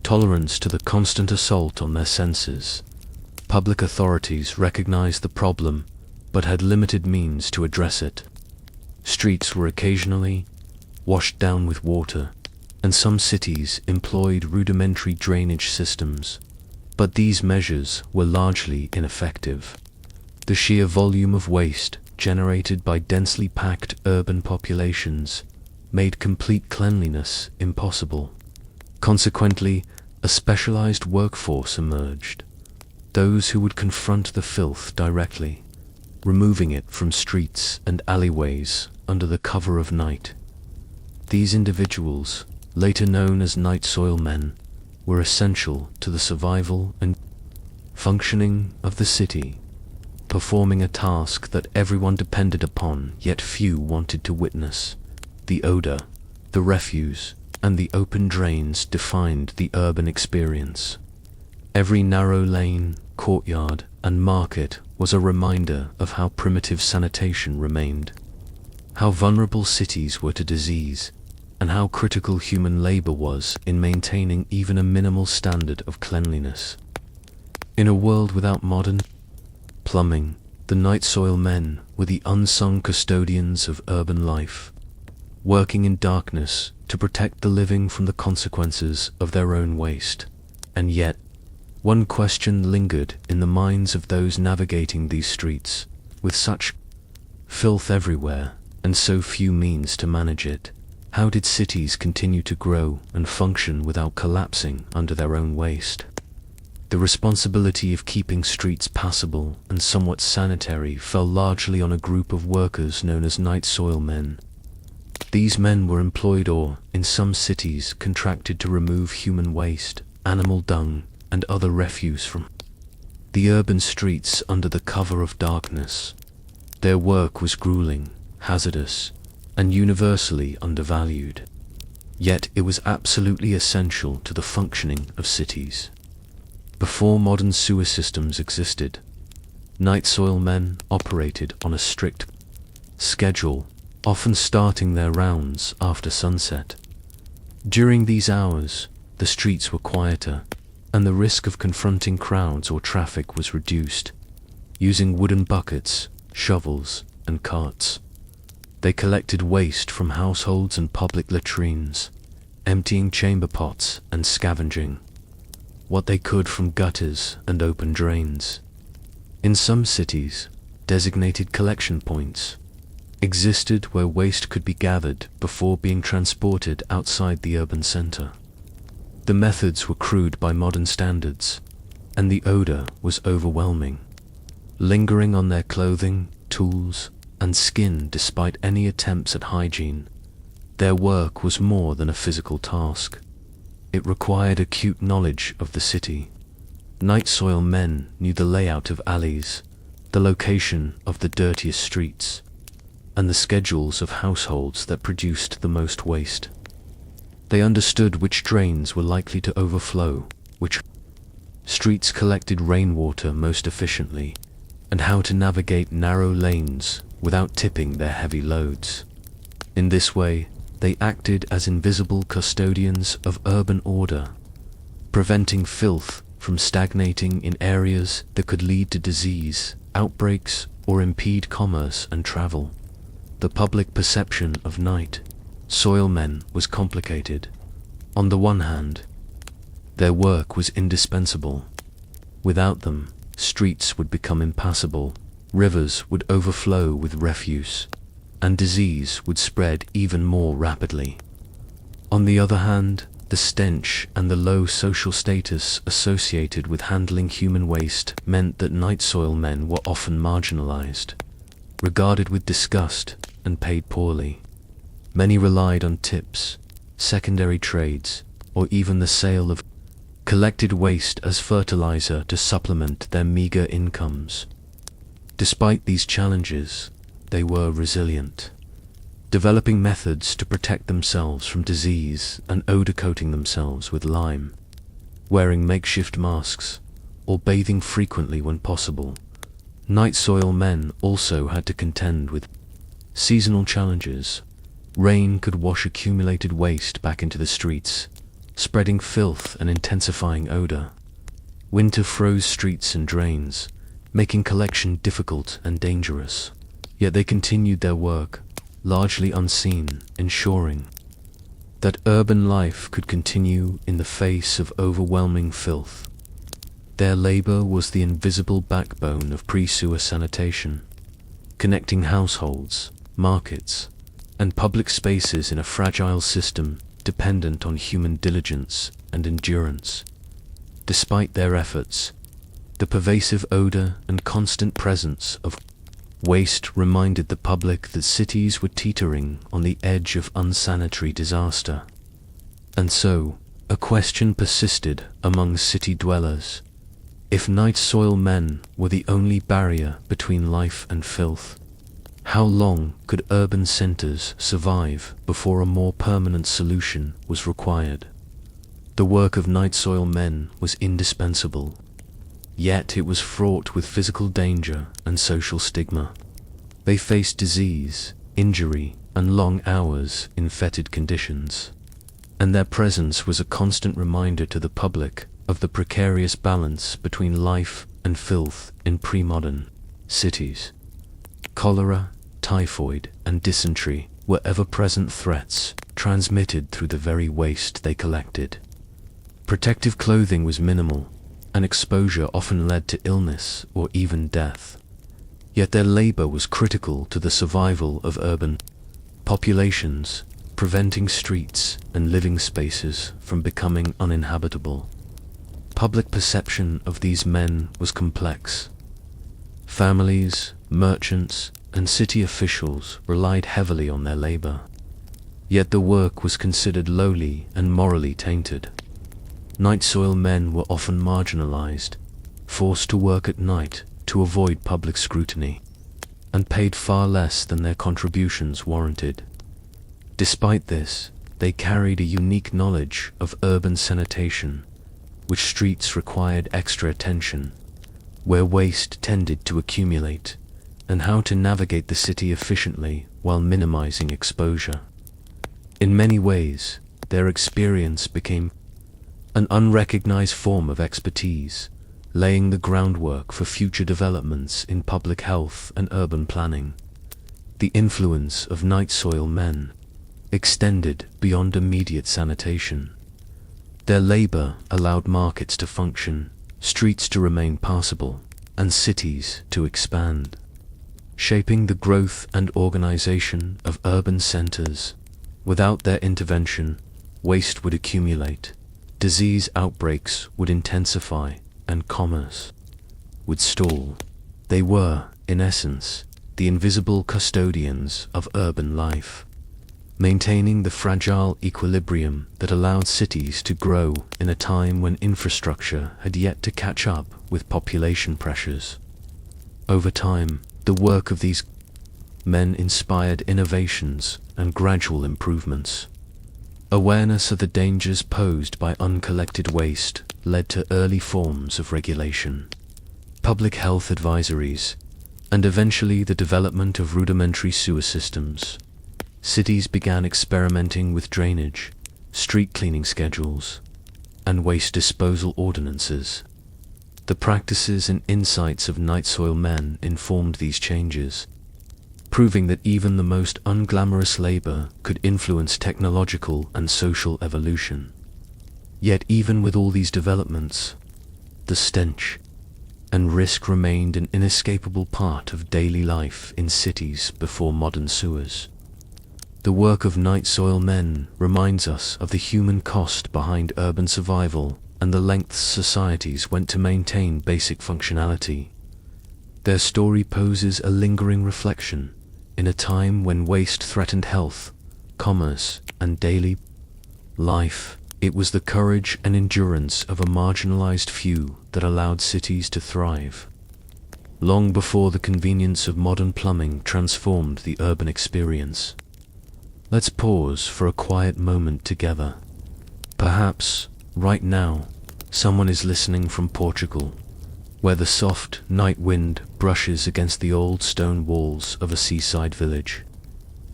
tolerance to the constant assault on their senses. Public authorities recognized the problem, but had limited means to address it. Streets were occasionally washed down with water, and some cities employed rudimentary drainage systems, but these measures were largely ineffective. The sheer volume of waste generated by densely packed urban populations made complete cleanliness impossible. Consequently, a specialized workforce emerged, those who would confront the filth directly, removing it from streets and alleyways under the cover of night. These individuals, later known as night soil men, were essential to the survival and functioning of the city, performing a task that everyone depended upon yet few wanted to witness. The odor, the refuse, and the open drains defined the urban experience. Every narrow lane, courtyard, and market was a reminder of how primitive sanitation remained, how vulnerable cities were to disease, and how critical human labor was in maintaining even a minimal standard of cleanliness. In a world without modern plumbing, the night soil men were the unsung custodians of urban life, working in darkness to protect the living from the consequences of their own waste. And yet, one question lingered in the minds of those navigating these streets, with such filth everywhere and so few means to manage it. How did cities continue to grow and function without collapsing under their own waste? The responsibility of keeping streets passable and somewhat sanitary fell largely on a group of workers known as night soil men. These men were employed or, in some cities, contracted to remove human waste, animal dung, and other refuse from the urban streets under the cover of darkness. Their work was grueling, hazardous, and universally undervalued. Yet it was absolutely essential to the functioning of cities. Before modern sewer systems existed, night soil men operated on a strict schedule, often starting their rounds after sunset. During these hours, the streets were quieter, and the risk of confronting crowds or traffic was reduced. Using wooden buckets, shovels, and carts, they collected waste from households and public latrines, emptying chamber pots and scavenging what they could from gutters and open drains. In some cities, designated collection points existed where waste could be gathered before being transported outside the urban center. The methods were crude by modern standards, and the odor was overwhelming, lingering on their clothing, tools, and skin despite any attempts at hygiene. Their work was more than a physical task. It required acute knowledge of the city. Night soil men knew the layout of alleys, the location of the dirtiest streets, and the schedules of households that produced the most waste. They understood which drains were likely to overflow, which streets collected rainwater most efficiently, and how to navigate narrow lanes without tipping their heavy loads. In this way, they acted as invisible custodians of urban order, preventing filth from stagnating in areas that could lead to disease, outbreaks, or impede commerce and travel. The public perception of night soil men was complicated. On the one hand, their work was indispensable. Without them, streets would become impassable, rivers would overflow with refuse, and disease would spread even more rapidly. On the other hand, the stench and the low social status associated with handling human waste meant that night soil men were often marginalized, regarded with disgust, and paid poorly. Many relied on tips, secondary trades, or even the sale of collected waste as fertilizer to supplement their meager incomes. Despite these challenges, they were resilient, developing methods to protect themselves from disease and odor-coating themselves with lime, wearing makeshift masks, or bathing frequently when possible. Night soil men also had to contend with seasonal challenges. Rain could wash accumulated waste back into the streets, spreading filth and intensifying odor. Winter froze streets and drains, making collection difficult and dangerous. Yet they continued their work, largely unseen, ensuring that urban life could continue in the face of overwhelming filth. Their labor was the invisible backbone of pre-sewer sanitation, connecting households, markets, and public spaces in a fragile system dependent on human diligence and endurance. Despite their efforts, the pervasive odor and constant presence of Waste reminded the public that cities were teetering on the edge of unsanitary disaster. And so, a question persisted among city dwellers. If night soil men were the only barrier between life and filth, how long could urban centers survive before a more permanent solution was required? The work of night soil men was indispensable, yet it was fraught with physical danger and social stigma. They faced disease, injury, and long hours in fetid conditions, and their presence was a constant reminder to the public of the precarious balance between life and filth in pre-modern cities. Cholera, typhoid, and dysentery were ever-present threats transmitted through the very waste they collected. Protective clothing was minimal, and exposure often led to illness or even death. Yet their labor was critical to the survival of urban populations, preventing streets and living spaces from becoming uninhabitable. Public perception of these men was complex. Families, merchants, and city officials relied heavily on their labor. Yet the work was considered lowly and morally tainted. Night soil men were often marginalized, forced to work at night to avoid public scrutiny, and paid far less than their contributions warranted. Despite this, they carried a unique knowledge of urban sanitation, which streets required extra attention, where waste tended to accumulate, and how to navigate the city efficiently while minimizing exposure. In many ways, their experience became an unrecognized form of expertise, laying the groundwork for future developments in public health and urban planning. The influence of night soil men extended beyond immediate sanitation. Their labor allowed markets to function, streets to remain passable, and cities to expand, shaping the growth and organization of urban centers. Without their intervention, waste would accumulate, disease outbreaks would intensify, and commerce would stall. They were, in essence, the invisible custodians of urban life, maintaining the fragile equilibrium that allowed cities to grow in a time when infrastructure had yet to catch up with population pressures. Over time, the work of these men inspired innovations and gradual improvements. Awareness of the dangers posed by uncollected waste led to early forms of regulation, public health advisories, and eventually the development of rudimentary sewer systems. Cities began experimenting with drainage, street cleaning schedules, and waste disposal ordinances. The practices and insights of night soil men informed these changes, proving that even the most unglamorous labor could influence technological and social evolution. Yet even with all these developments, the stench and risk remained an inescapable part of daily life in cities before modern sewers. The work of night soil men reminds us of the human cost behind urban survival and the lengths societies went to maintain basic functionality. Their story poses a lingering reflection in a time when waste threatened health, commerce, and daily life. It was the courage and endurance of a marginalized few that allowed cities to thrive, long before the convenience of modern plumbing transformed the urban experience. Let's pause for a quiet moment together. Perhaps, right now, someone is listening from Portugal, where the soft night wind brushes against the old stone walls of a seaside village,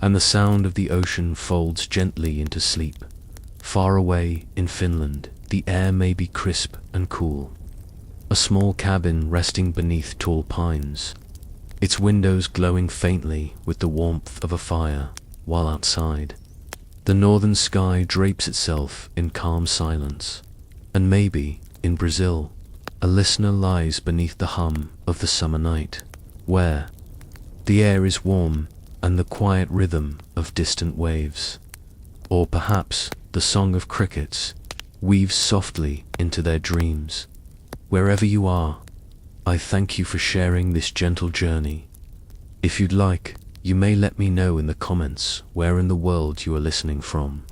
and the sound of the ocean folds gently into sleep. Far away in Finland, the air may be crisp and cool. A small cabin resting beneath tall pines, its windows glowing faintly with the warmth of a fire, while outside, the northern sky drapes itself in calm silence. And maybe, in Brazil, a listener lies beneath the hum of the summer night, where the air is warm and the quiet rhythm of distant waves. Or perhaps the song of crickets weaves softly into their dreams. Wherever you are, I thank you for sharing this gentle journey. If you'd like, you may let me know in the comments where in the world you are listening from,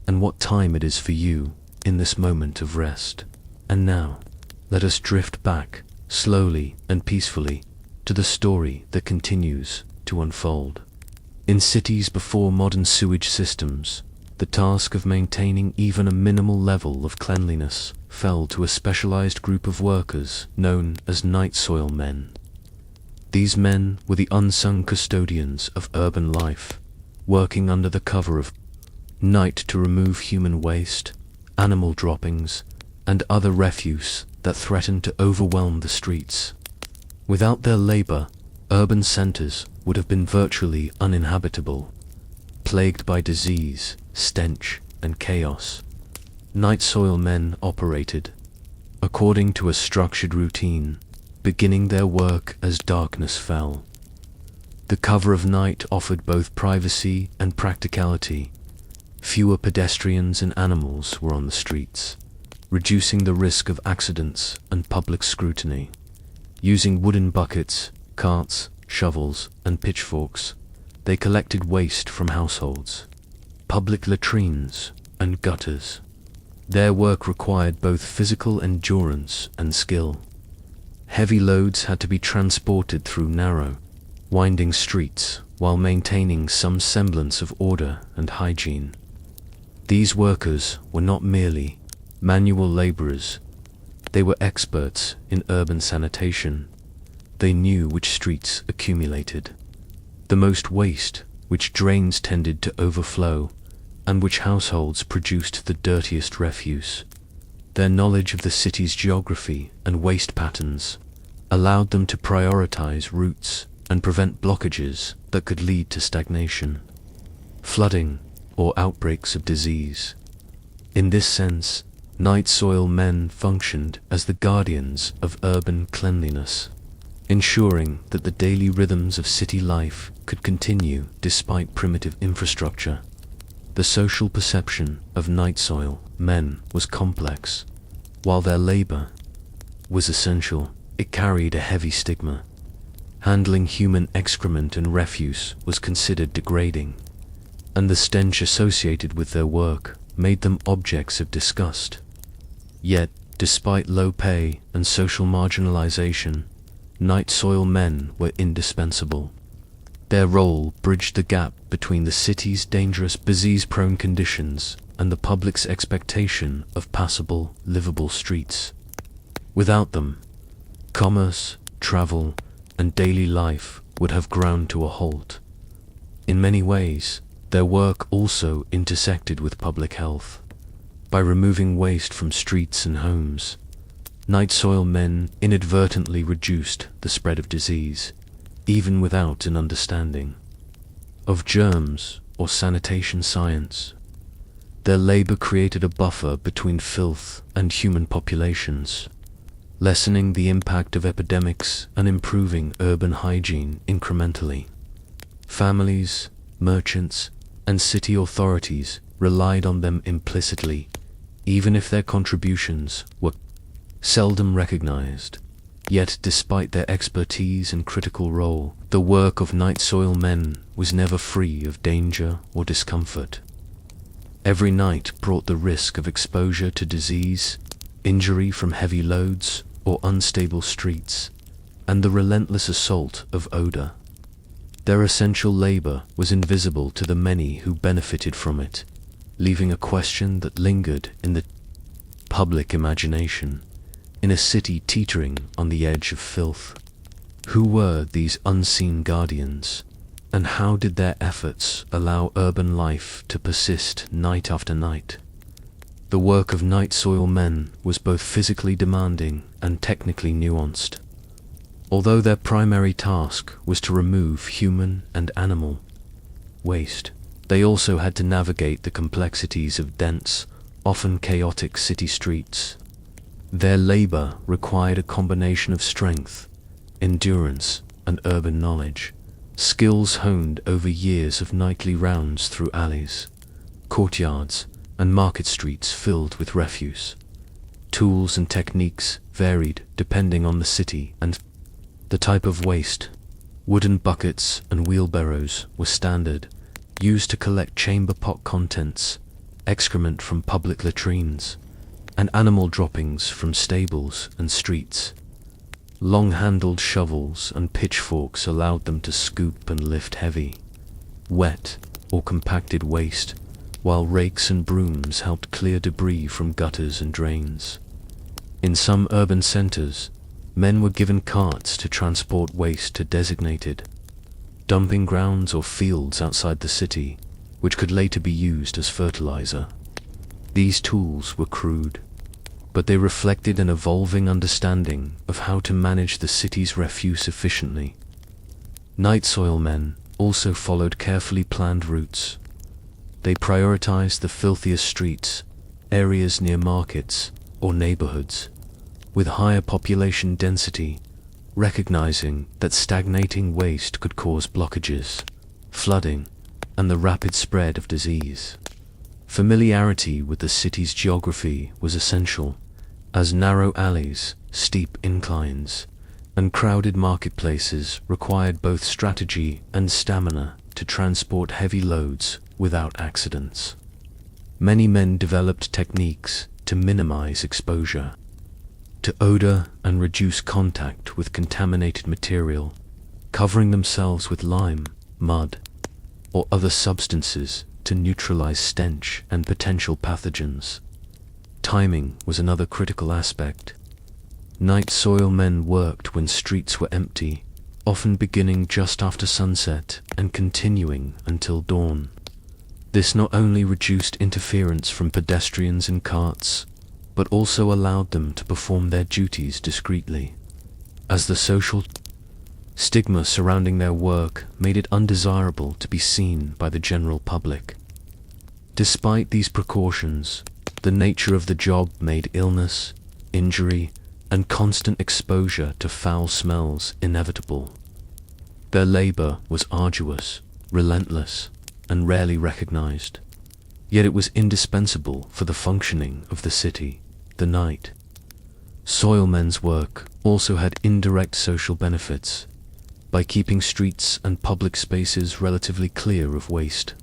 and what time it is for you in this moment of rest. And now, let us drift back, slowly and peacefully, to the story that continues to unfold. In cities before modern sewage systems, the task of maintaining even a minimal level of cleanliness fell to a specialized group of workers known as night soil men. These men were the unsung custodians of urban life, working under the cover of night to remove human waste, animal droppings, and other refuse that threatened to overwhelm the streets. Without their labor, urban centers would have been virtually uninhabitable, plagued by disease, stench, and chaos. Night soil men operated according to a structured routine, beginning their work as darkness fell. The cover of night offered both privacy and practicality. Fewer pedestrians and animals were on the streets, reducing the risk of accidents and public scrutiny. Using wooden buckets, carts, shovels, and pitchforks, they collected waste from households, public latrines, and gutters. Their work required both physical endurance and skill. Heavy loads had to be transported through narrow, winding streets while maintaining some semblance of order and hygiene. These workers were not merely manual laborers. They were experts in urban sanitation. They knew which streets accumulated the most waste, which drains tended to overflow, and which households produced the dirtiest refuse. Their knowledge of the city's geography and waste patterns allowed them to prioritize routes and prevent blockages that could lead to stagnation, flooding, or outbreaks of disease. In this sense, night soil men functioned as the guardians of urban cleanliness, ensuring that the daily rhythms of city life could continue despite primitive infrastructure. The social perception of night soil men was complex. While their labor was essential, it carried a heavy stigma. Handling human excrement and refuse was considered degrading, and the stench associated with their work made them objects of disgust. Yet, despite low pay and social marginalization, night soil men were indispensable. Their role bridged the gap between the city's dangerous, disease-prone conditions and the public's expectation of passable, livable streets. Without them, commerce, travel, and daily life would have ground to a halt. In many ways, their work also intersected with public health. By removing waste from streets and homes, night soil men inadvertently reduced the spread of disease, even without an understanding of germs or sanitation science. Their labor created a buffer between filth and human populations, lessening the impact of epidemics and improving urban hygiene incrementally. Families, merchants, and city authorities relied on them implicitly, even if their contributions were seldom recognized. Yet, despite their expertise and critical role, the work of night soil men was never free of danger or discomfort. Every night brought the risk of exposure to disease, injury from heavy loads or unstable streets, and the relentless assault of odor. Their essential labor was invisible to the many who benefited from it, leaving a question that lingered in the public imagination. In a city teetering on the edge of filth, who were these unseen guardians, and how did their efforts allow urban life to persist night after night? The work of night soil men was both physically demanding and technically nuanced. Although their primary task was to remove human and animal waste, they also had to navigate the complexities of dense, often chaotic city streets. Their labor required a combination of strength, endurance, and urban knowledge, skills honed over years of nightly rounds through alleys, courtyards, and market streets filled with refuse. Tools and techniques varied depending on the city and the type of waste. Wooden buckets and wheelbarrows were standard, used to collect chamber pot contents, excrement from public latrines, and animal droppings from stables and streets. Long-handled shovels and pitchforks allowed them to scoop and lift heavy, wet, or compacted waste, while rakes and brooms helped clear debris from gutters and drains. In some urban centers, men were given carts to transport waste to designated dumping grounds or fields outside the city, which could later be used as fertilizer. These tools were crude, but they reflected an evolving understanding of how to manage the city's refuse efficiently. Night soil men also followed carefully planned routes. They prioritized the filthiest streets, areas near markets or neighborhoods with higher population density, recognizing that stagnating waste could cause blockages, flooding, and the rapid spread of disease. Familiarity with the city's geography was essential, as narrow alleys, steep inclines, and crowded marketplaces required both strategy and stamina to transport heavy loads without accidents. Many men developed techniques to minimize exposure to odor and reduce contact with contaminated material, covering themselves with lime, mud, or other substances to neutralize stench and potential pathogens. Timing was another critical aspect. Night soil men worked when streets were empty, often beginning just after sunset and continuing until dawn. This not only reduced interference from pedestrians and carts, but also allowed them to perform their duties discreetly, as the social stigma surrounding their work made it undesirable to be seen by the general public. Despite these precautions, the nature of the job made illness, injury, and constant exposure to foul smells inevitable. Their labor was arduous, relentless, and rarely recognized. Yet it was indispensable for the functioning of the city. The night soil men's work also had indirect social benefits. By keeping streets and public spaces relatively clear of waste,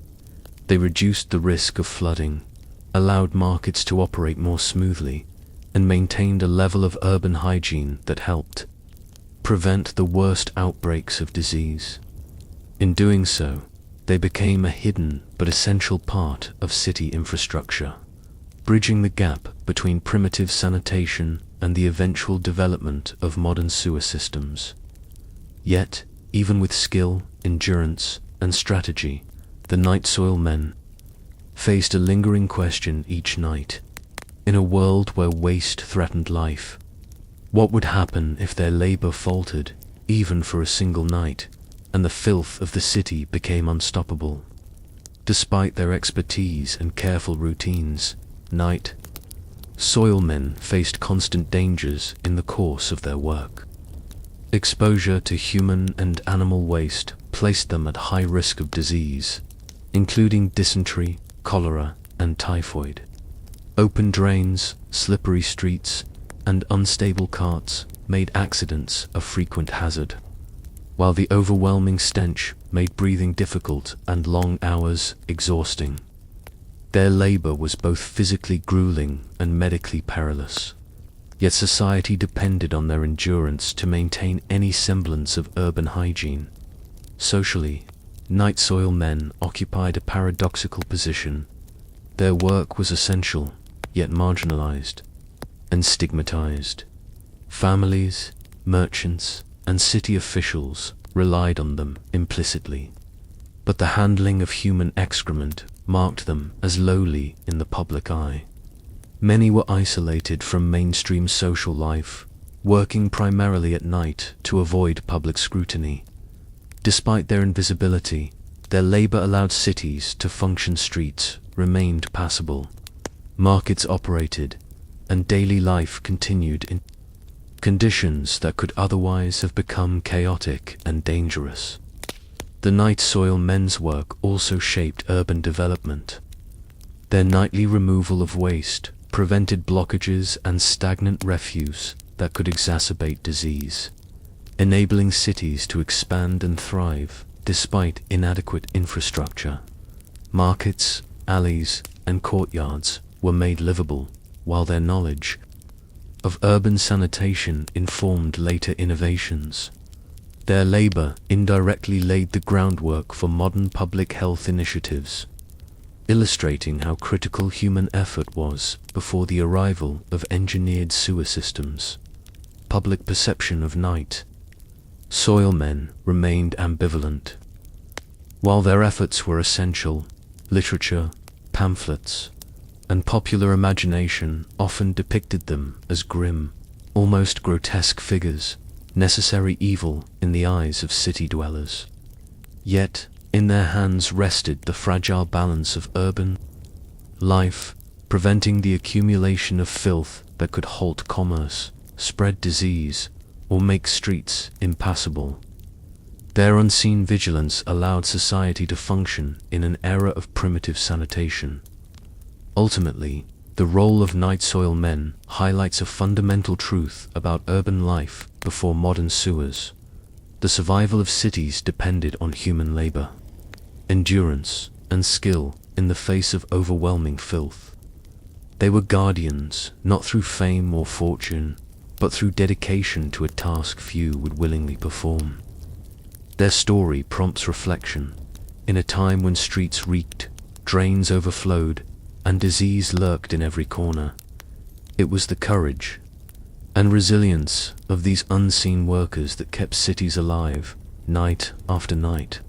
they reduced the risk of flooding, allowed markets to operate more smoothly, and maintained a level of urban hygiene that helped prevent the worst outbreaks of disease. In doing so, they became a hidden but essential part of city infrastructure, bridging the gap between primitive sanitation and the eventual development of modern sewer systems. Yet, even with skill, endurance, and strategy, the night soil men faced a lingering question each night. In a world where waste threatened life, what would happen if their labor faltered, even for a single night, and the filth of the city became unstoppable? Despite their expertise and careful routines, night soil men faced constant dangers in the course of their work. Exposure to human and animal waste placed them at high risk of disease, including dysentery, cholera, and typhoid. Open drains, slippery streets, and unstable carts made accidents a frequent hazard, while the overwhelming stench made breathing difficult and long hours exhausting. Their labor was both physically grueling and medically perilous, yet society depended on their endurance to maintain any semblance of urban hygiene. Socially, night soil men occupied a paradoxical position. Their work was essential, yet marginalized and stigmatized. Families, merchants, and city officials relied on them implicitly, but the handling of human excrement marked them as lowly in the public eye. Many were isolated from mainstream social life, working primarily at night to avoid public scrutiny. Despite their invisibility, their labor allowed cities to function. Streets remained passable, markets operated, and daily life continued in conditions that could otherwise have become chaotic and dangerous. The night soil men's work also shaped urban development. Their nightly removal of waste prevented blockages and stagnant refuse that could exacerbate disease. enabling cities to expand and thrive despite inadequate infrastructure. Markets, alleys, and courtyards were made livable, while their knowledge of urban sanitation informed later innovations. Their labor indirectly laid the groundwork for modern public health initiatives, illustrating how critical human effort was before the arrival of engineered sewer systems. Public perception of night soil men remained ambivalent. While their efforts were essential, literature, pamphlets, and popular imagination often depicted them as grim, almost grotesque figures, necessary evil in the eyes of city dwellers. Yet, in their hands rested the fragile balance of urban life, preventing the accumulation of filth that could halt commerce, spread disease, or make streets impassable. Their unseen vigilance allowed society to function in an era of primitive sanitation. Ultimately, the role of night soil men highlights a fundamental truth about urban life before modern sewers. The survival of cities depended on human labor, endurance, and skill in the face of overwhelming filth. They were guardians, not through fame or fortune, but through dedication to a task few would willingly perform. Their story prompts reflection. In a time when streets reeked, drains overflowed, and disease lurked in every corner, it was the courage and resilience of these unseen workers that kept cities alive, night after night,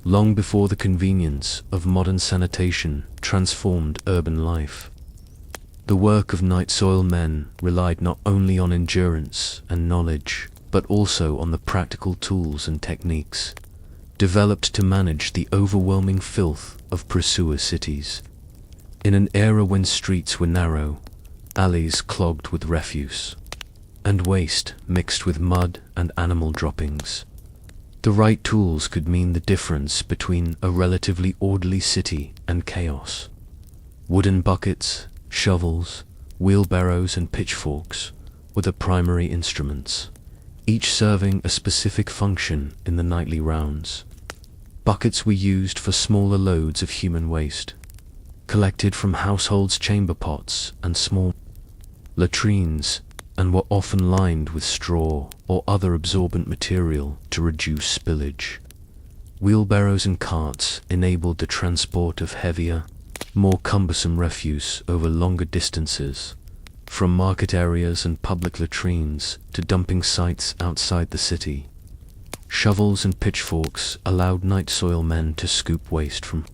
long before the convenience of modern sanitation transformed urban life. The work of night soil men relied not only on endurance and knowledge, but also on the practical tools and techniques developed to manage the overwhelming filth of pre-sewer cities. In an era when streets were narrow, alleys clogged with refuse, and waste mixed with mud and animal droppings, the right tools could mean the difference between a relatively orderly city and chaos. Wooden buckets, shovels, wheelbarrows, and pitchforks were the primary instruments, each serving a specific function in the nightly rounds. Buckets were used for smaller loads of human waste, collected from households' chamber pots and small latrines, and were often lined with straw or other absorbent material to reduce spillage. Wheelbarrows and carts enabled the transport of heavier, more cumbersome refuse over longer distances, from market areas and public latrines to dumping sites outside the city. Shovels and pitchforks allowed night soil men to scoop waste from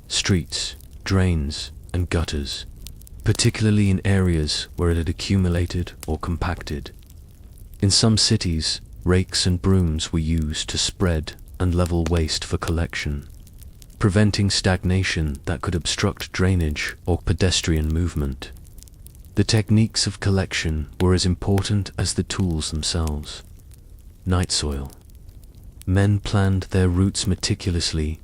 streets, drains, and gutters, particularly in areas where it had accumulated or compacted. In some cities, rakes and brooms were used to spread and level waste for collection, preventing stagnation that could obstruct drainage or pedestrian movement. The techniques of collection were as important as the tools themselves. Night soil men planned their routes meticulously,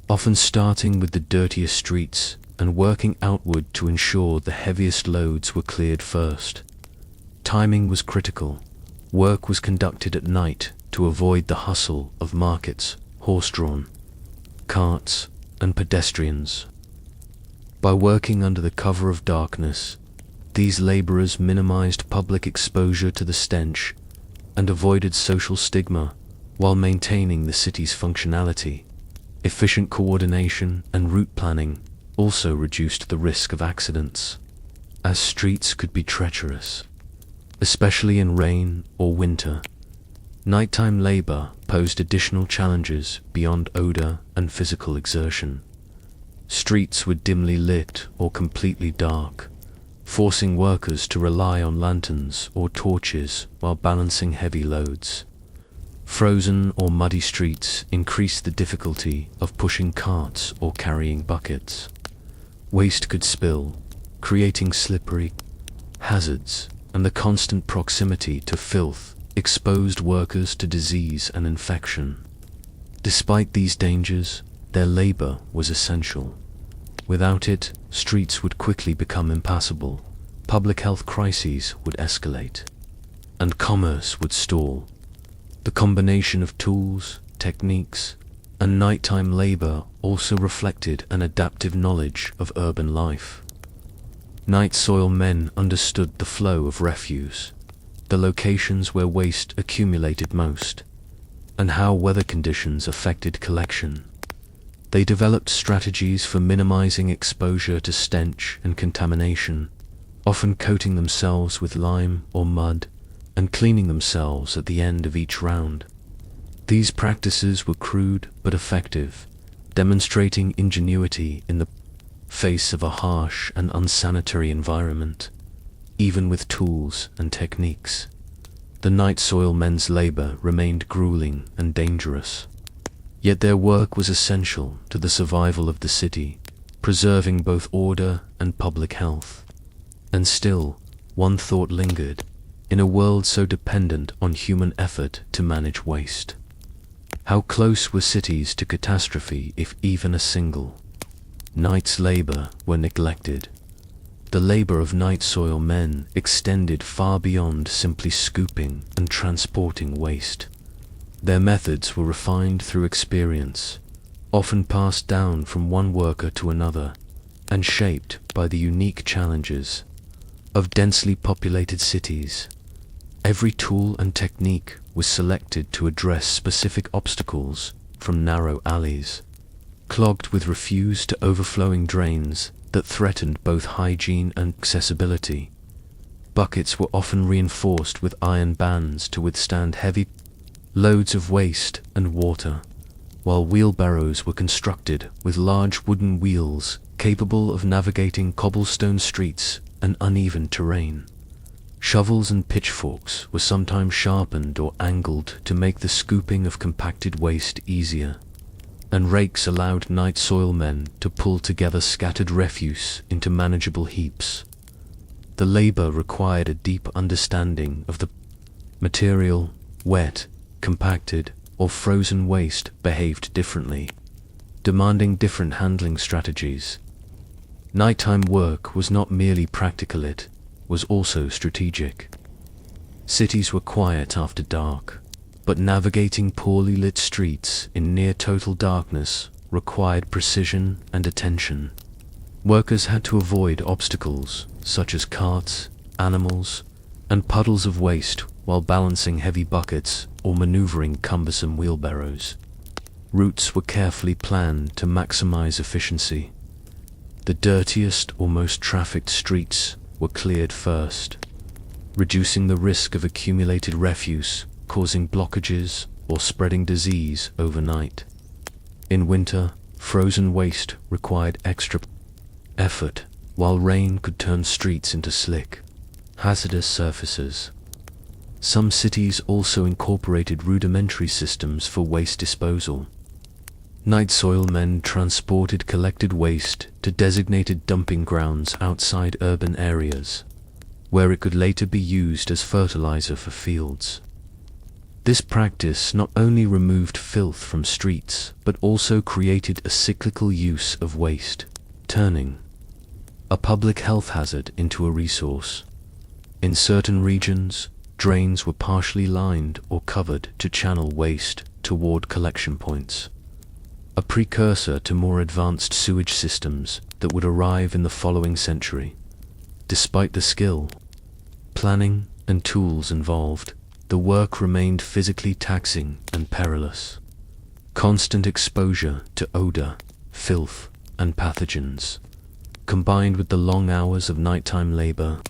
often starting with the dirtiest streets and working outward to ensure the heaviest loads were cleared first. Timing was critical. Work was conducted at night to avoid the hustle of markets, horse-drawn carts, and pedestrians. By working under the cover of darkness, these laborers minimized public exposure to the stench and avoided social stigma while maintaining the city's functionality. Efficient coordination and route planning also reduced the risk of accidents, as streets could be treacherous, especially in rain or winter. Nighttime labor posed additional challenges beyond odor and physical exertion. Streets were dimly lit or completely dark, forcing workers to rely on lanterns or torches while balancing heavy loads. Frozen or muddy streets increased the difficulty of pushing carts or carrying buckets. Waste could spill, creating slippery hazards, and the constant proximity to filth exposed workers to disease and infection. Despite these dangers, their labor was essential. Without it, streets would quickly become impassable, public health crises would escalate, and commerce would stall. The combination of tools, techniques, and nighttime labor also reflected an adaptive knowledge of urban life. Night soil men understood the flow of refuse, the locations where waste accumulated most, and how weather conditions affected collection. They developed strategies for minimizing exposure to stench and contamination, often coating themselves with lime or mud and cleaning themselves at the end of each round. These practices were crude but effective, demonstrating ingenuity in the face of a harsh and unsanitary environment. Even with tools and techniques, the night soil men's labor remained grueling and dangerous. Yet their work was essential to the survival of the city, preserving both order and public health. And still, one thought lingered, in a world so dependent on human effort to manage waste. How close were cities to catastrophe if even a single night's labor were neglected? The labor of night soil men extended far beyond simply scooping and transporting waste. Their methods were refined through experience, often passed down from one worker to another, and shaped by the unique challenges of densely populated cities. Every tool and technique was selected to address specific obstacles, from narrow alleys, clogged with refuse, to overflowing drains that threatened both hygiene and accessibility. Buckets were often reinforced with iron bands to withstand heavy loads of waste and water, while wheelbarrows were constructed with large wooden wheels capable of navigating cobblestone streets and uneven terrain. Shovels and pitchforks were sometimes sharpened or angled to make the scooping of compacted waste easier, and rakes allowed night soil men to pull together scattered refuse into manageable heaps. The labor required a deep understanding of the material. Wet, compacted, or frozen waste behaved differently, demanding different handling strategies. Nighttime work was not merely practical, it was also strategic. Cities were quiet after dark, but navigating poorly lit streets in near-total darkness required precision and attention. Workers had to avoid obstacles such as carts, animals, and puddles of waste while balancing heavy buckets or maneuvering cumbersome wheelbarrows. Routes were carefully planned to maximize efficiency. The dirtiest or most trafficked streets were cleared first, reducing the risk of accumulated refuse causing blockages or spreading disease overnight. In winter, frozen waste required extra effort, while rain could turn streets into slick, hazardous surfaces. Some cities also incorporated rudimentary systems for waste disposal. Night soil men transported collected waste to designated dumping grounds outside urban areas, where it could later be used as fertilizer for fields. This practice not only removed filth from streets, but also created a cyclical use of waste, turning a public health hazard into a resource. In certain regions, drains were partially lined or covered to channel waste toward collection points, a precursor to more advanced sewage systems that would arrive in the following century. Despite the skill, planning, and tools involved, the work remained physically taxing and perilous. Constant exposure to odor, filth, and pathogens, combined with the long hours of nighttime labor,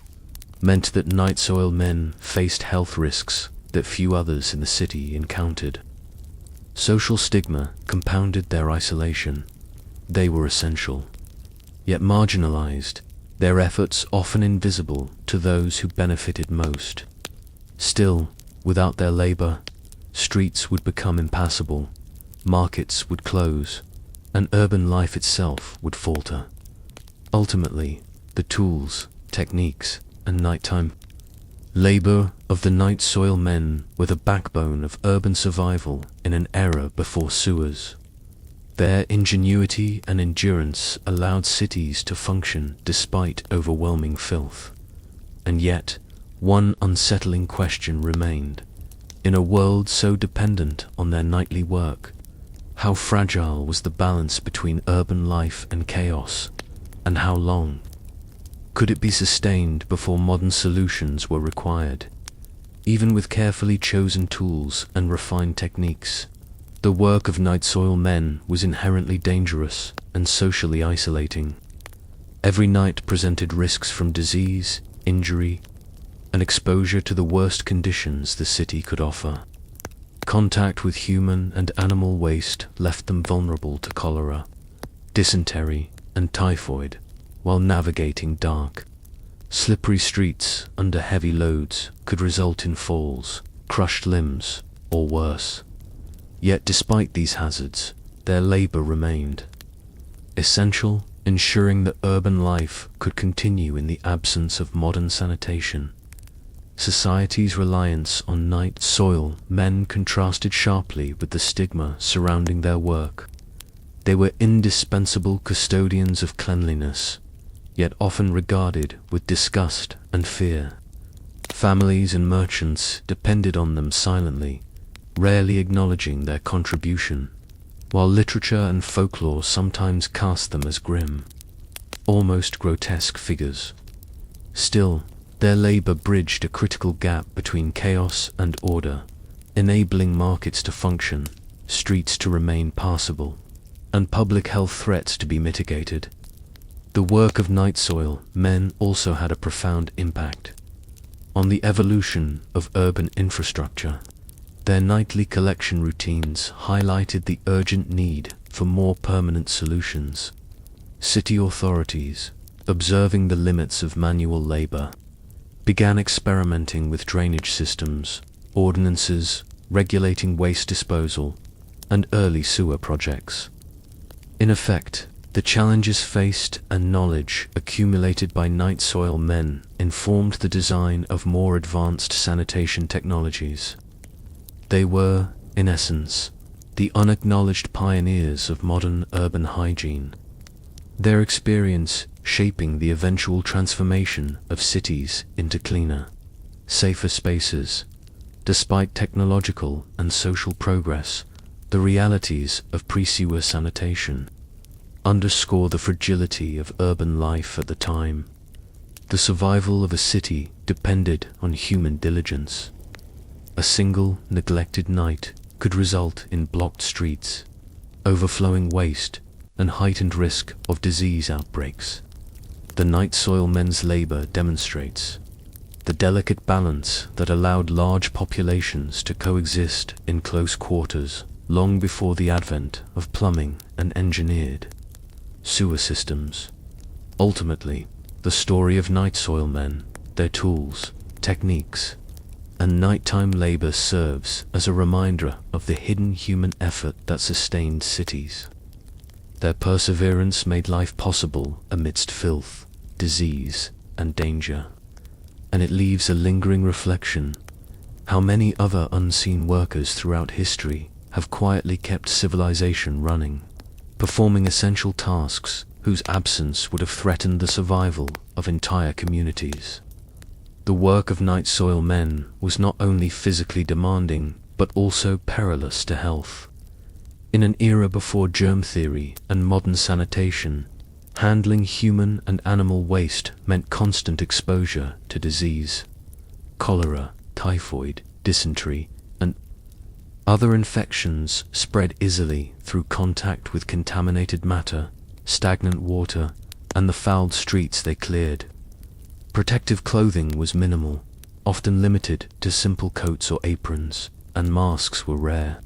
meant that night soil men faced health risks that few others in the city encountered. Social stigma compounded their isolation. They were essential, yet marginalized, their efforts often invisible to those who benefited most. Still, without their labor, streets would become impassable, markets would close, and urban life itself would falter. Ultimately, the tools, techniques, and nighttime labor of the night soil men were the backbone of urban survival in an era before sewers. Their ingenuity and endurance allowed cities to function despite overwhelming filth. And yet, one unsettling question remained. In a world so dependent on their nightly work, how fragile was the balance between urban life and chaos, and how long could it be sustained before modern solutions were required? Even with carefully chosen tools and refined techniques, the work of night soil men was inherently dangerous and socially isolating. Every night presented risks from disease, injury, and exposure to the worst conditions the city could offer. Contact with human and animal waste left them vulnerable to cholera, dysentery, and typhoid, while navigating dark, slippery streets under heavy loads could result in falls, crushed limbs, or worse. Yet despite these hazards, their labor remained essential, ensuring that urban life could continue in the absence of modern sanitation. Society's reliance on night soil men contrasted sharply with the stigma surrounding their work. They were indispensable custodians of cleanliness, yet often regarded with disgust and fear. Families and merchants depended on them silently, rarely acknowledging their contribution, while literature and folklore sometimes cast them as grim, almost grotesque figures. Still, their labor bridged a critical gap between chaos and order, enabling markets to function, streets to remain passable, and public health threats to be mitigated. The work of night soil men also had a profound impact on the evolution of urban infrastructure. Their nightly collection routines highlighted the urgent need for more permanent solutions. City authorities, observing the limits of manual labor, began experimenting with drainage systems, ordinances regulating waste disposal, and early sewer projects. In effect, the challenges faced and knowledge accumulated by night soil men informed the design of more advanced sanitation technologies. They were, in essence, the unacknowledged pioneers of modern urban hygiene, their experience shaping the eventual transformation of cities into cleaner, safer spaces. Despite technological and social progress, the realities of pre-sewer sanitation underscore the fragility of urban life at the time. The survival of a city depended on human diligence. A single neglected night could result in blocked streets, overflowing waste, and heightened risk of disease outbreaks. The night soil men's labor demonstrates the delicate balance that allowed large populations to coexist in close quarters long before the advent of plumbing and engineered sewer systems. Ultimately, the story of night soil men, their tools, techniques, and nighttime labor serves as a reminder of the hidden human effort that sustained cities. Their perseverance made life possible amidst filth, disease, and danger, and it leaves a lingering reflection. How many other unseen workers throughout history have quietly kept civilization running, performing essential tasks whose absence would have threatened the survival of entire communities. The work of night soil men was not only physically demanding, but also perilous to health. In an era before germ theory and modern sanitation, handling human and animal waste meant constant exposure to disease. Cholera, typhoid, dysentery, and other infections spread easily through contact with contaminated matter, stagnant water, and the fouled streets they cleared. Protective clothing was minimal, often limited to simple coats or aprons, and masks were rare.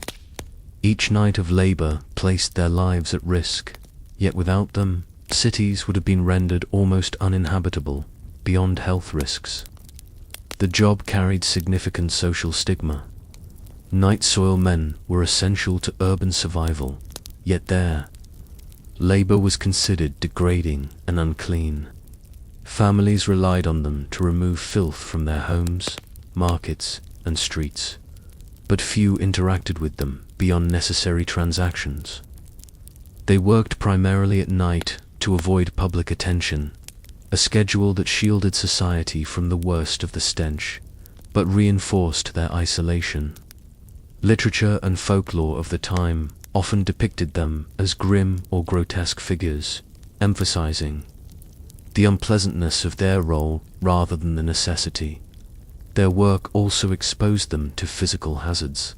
Each night of labor placed their lives at risk, yet without them, cities would have been rendered almost uninhabitable, beyond health risks. The job carried significant social stigma. Night soil men were essential to urban survival, yet their labor was considered degrading and unclean. Families relied on them to remove filth from their homes, markets, and streets, but few interacted with them beyond necessary transactions. They worked primarily at night to avoid public attention, a schedule that shielded society from the worst of the stench, but reinforced their isolation. Literature and folklore of the time often depicted them as grim or grotesque figures, emphasizing the unpleasantness of their role rather than the necessity. Their work also exposed them to physical hazards.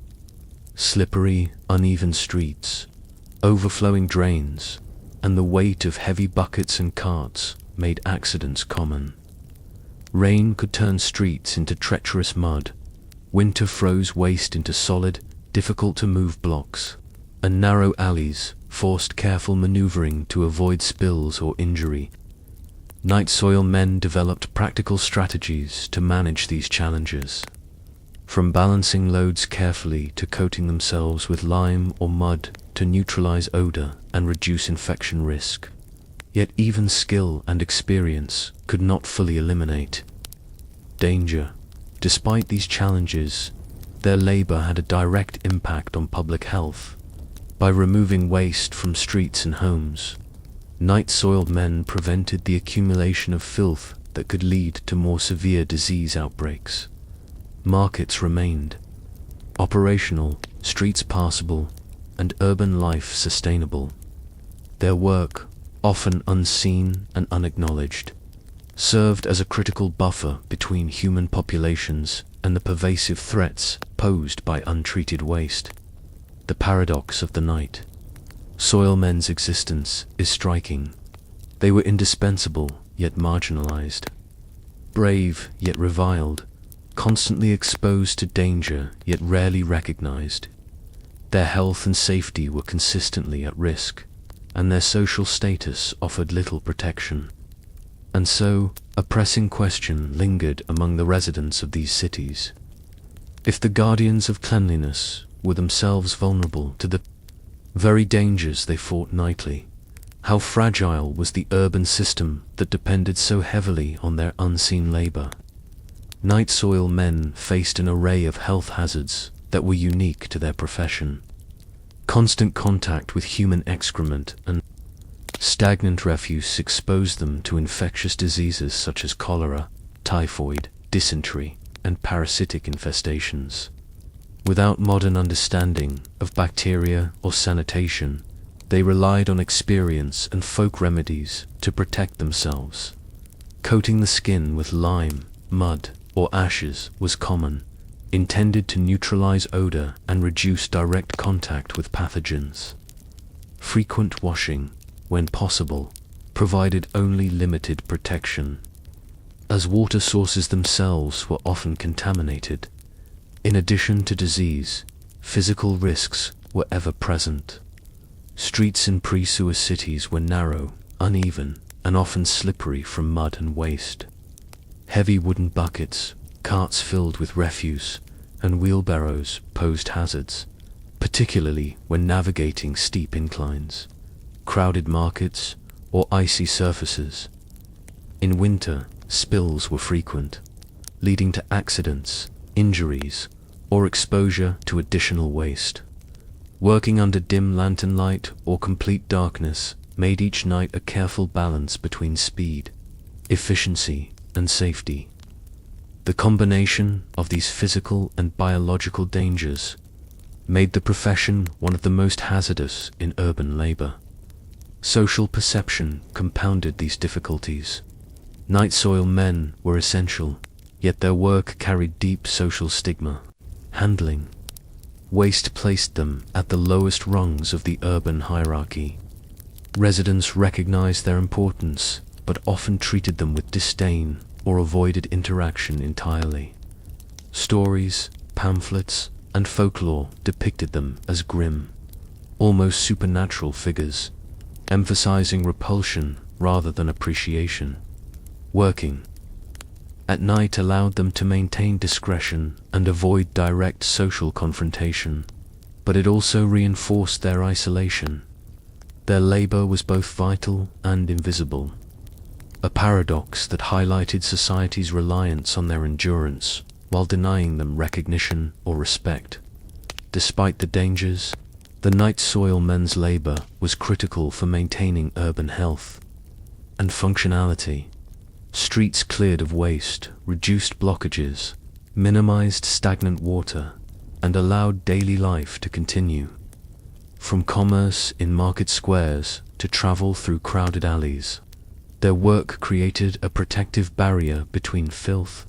Slippery, uneven streets, overflowing drains, and the weight of heavy buckets and carts made accidents common. Rain could turn streets into treacherous mud, winter froze waste into solid, difficult-to-move blocks, and narrow alleys forced careful maneuvering to avoid spills or injury. Night soil men developed practical strategies to manage these challenges, from balancing loads carefully to coating themselves with lime or mud to neutralize odor and reduce infection risk. Yet even skill and experience could not fully eliminate danger. Despite these challenges, their labor had a direct impact on public health. By removing waste from streets and homes, night-soiled men prevented the accumulation of filth that could lead to more severe disease outbreaks. Markets remained operational, streets passable, and urban life sustainable. Their work, often unseen and unacknowledged, served as a critical buffer between human populations and the pervasive threats posed by untreated waste. The paradox of the night soil men's existence is striking. They were indispensable, yet marginalized. Brave, yet reviled. Constantly exposed to danger, yet rarely recognized. Their health and safety were consistently at risk, and their social status offered little protection. And so, a pressing question lingered among the residents of these cities. If the guardians of cleanliness were themselves vulnerable to the very dangers they fought nightly, how fragile was the urban system that depended so heavily on their unseen labor? Night soil men faced an array of health hazards that were unique to their profession. Constant contact with human excrement and stagnant refuse exposed them to infectious diseases such as cholera, typhoid, dysentery, and parasitic infestations. Without modern understanding of bacteria or sanitation, they relied on experience and folk remedies to protect themselves. Coating the skin with lime, mud, or ashes was common, intended to neutralize odor and reduce direct contact with pathogens. Frequent washing, when possible, provided only limited protection, as water sources themselves were often contaminated. In addition to disease, physical risks were ever present. Streets in pre-sewer cities were narrow, uneven, and often slippery from mud and waste. Heavy wooden buckets, carts filled with refuse, and wheelbarrows posed hazards, particularly when navigating steep inclines, crowded markets, or icy surfaces. In winter, spills were frequent, leading to accidents, injuries, or exposure to additional waste. Working under dim lantern light or complete darkness made each night a careful balance between speed, efficiency, and safety. The combination of these physical and biological dangers made the profession one of the most hazardous in urban labor. Social perception compounded these difficulties. Night soil men were essential, yet their work carried deep social stigma. Handling waste placed them at the lowest rungs of the urban hierarchy. Residents recognized their importance, but often treated them with disdain or avoided interaction entirely. Stories, pamphlets, and folklore depicted them as grim, almost supernatural figures, emphasizing repulsion rather than appreciation. Working at night allowed them to maintain discretion and avoid direct social confrontation, but it also reinforced their isolation. Their labor was both vital and invisible, a paradox that highlighted society's reliance on their endurance while denying them recognition or respect. Despite the dangers, the night soil men's labor was critical for maintaining urban health and functionality. Streets cleared of waste, reduced blockages, minimized stagnant water, and allowed daily life to continue. From commerce in market squares to travel through crowded alleys, their work created a protective barrier between filth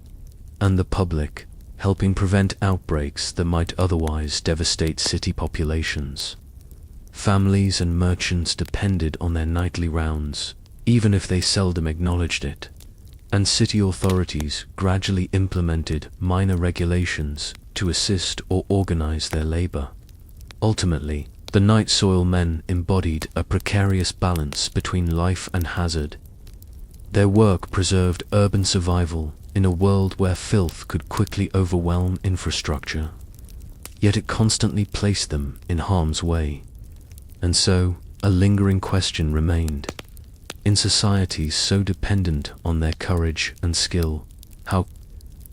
and the public, helping prevent outbreaks that might otherwise devastate city populations. Families and merchants depended on their nightly rounds, even if they seldom acknowledged it, and city authorities gradually implemented minor regulations to assist or organize their labor. Ultimately, the night soil men embodied a precarious balance between life and hazard. Their work preserved urban survival in a world where filth could quickly overwhelm infrastructure, yet it constantly placed them in harm's way. And so, a lingering question remained. In societies so dependent on their courage and skill, how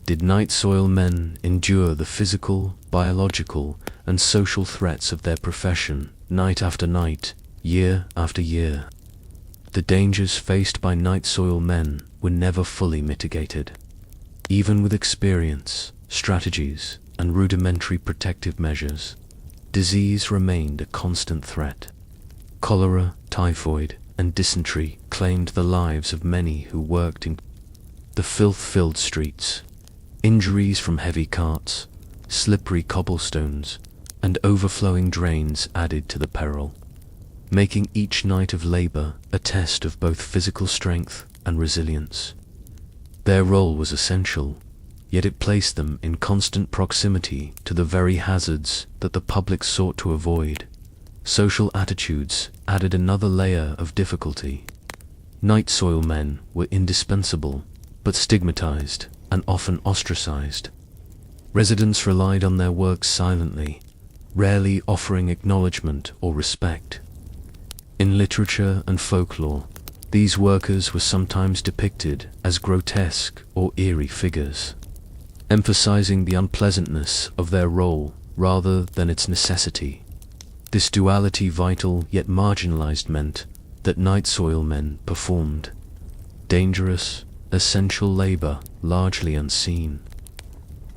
did night soil men endure the physical, biological, and social threats of their profession, night after night, year after year? The dangers faced by night soil men were never fully mitigated. Even with experience, strategies, and rudimentary protective measures, disease remained a constant threat. Cholera, typhoid, and dysentery claimed the lives of many who worked in the filth-filled streets. Injuries from heavy carts, slippery cobblestones, and overflowing drains added to the peril, making each night of labor a test of both physical strength and resilience. Their role was essential, yet it placed them in constant proximity to the very hazards that the public sought to avoid. Social attitudes added another layer of difficulty. Night soil men were indispensable, but stigmatized and often ostracized. Residents relied on their work silently, rarely offering acknowledgement or respect. In literature and folklore, these workers were sometimes depicted as grotesque or eerie figures, emphasizing the unpleasantness of their role rather than its necessity. This duality, vital yet marginalized, meant that night soil men performed dangerous, essential labor largely unseen.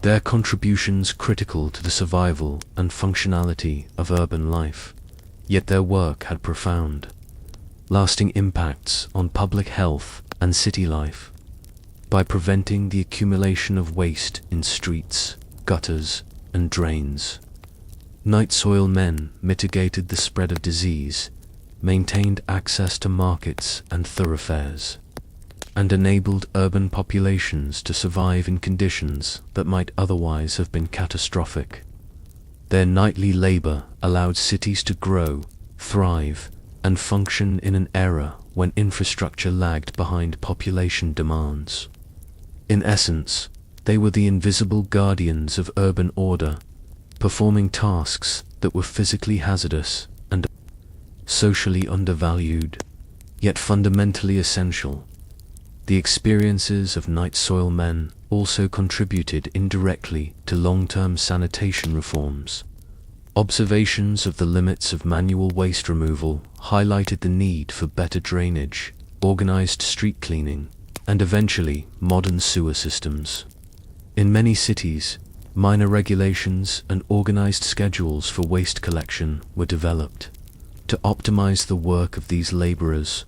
Their contributions critical to the survival and functionality of urban life, yet their work had profound, lasting impacts on public health and city life. By preventing the accumulation of waste in streets, gutters, and drains, night soil men mitigated the spread of disease, maintained access to markets and thoroughfares, and enabled urban populations to survive in conditions that might otherwise have been catastrophic. Their nightly labor allowed cities to grow, thrive, and function in an era when infrastructure lagged behind population demands. In essence, they were the invisible guardians of urban order, performing tasks that were physically hazardous and socially undervalued, yet fundamentally essential. The experiences of night soil men also contributed indirectly to long-term sanitation reforms. Observations of the limits of manual waste removal highlighted the need for better drainage, organized street cleaning, and eventually modern sewer systems. In many cities, minor regulations and organized schedules for waste collection were developed to optimize the work of these laborers,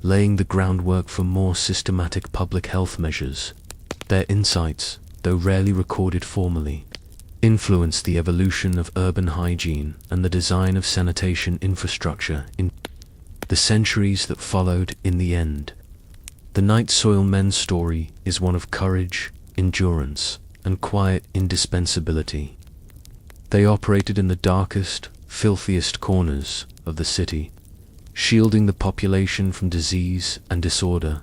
laying the groundwork for more systematic public health measures. Their insights, though rarely recorded formally, influenced the evolution of urban hygiene and the design of sanitation infrastructure in the centuries that followed. In the end, the night soil men's story is one of courage, endurance, and quiet indispensability. They operated in the darkest, filthiest corners of the city, shielding the population from disease and disorder,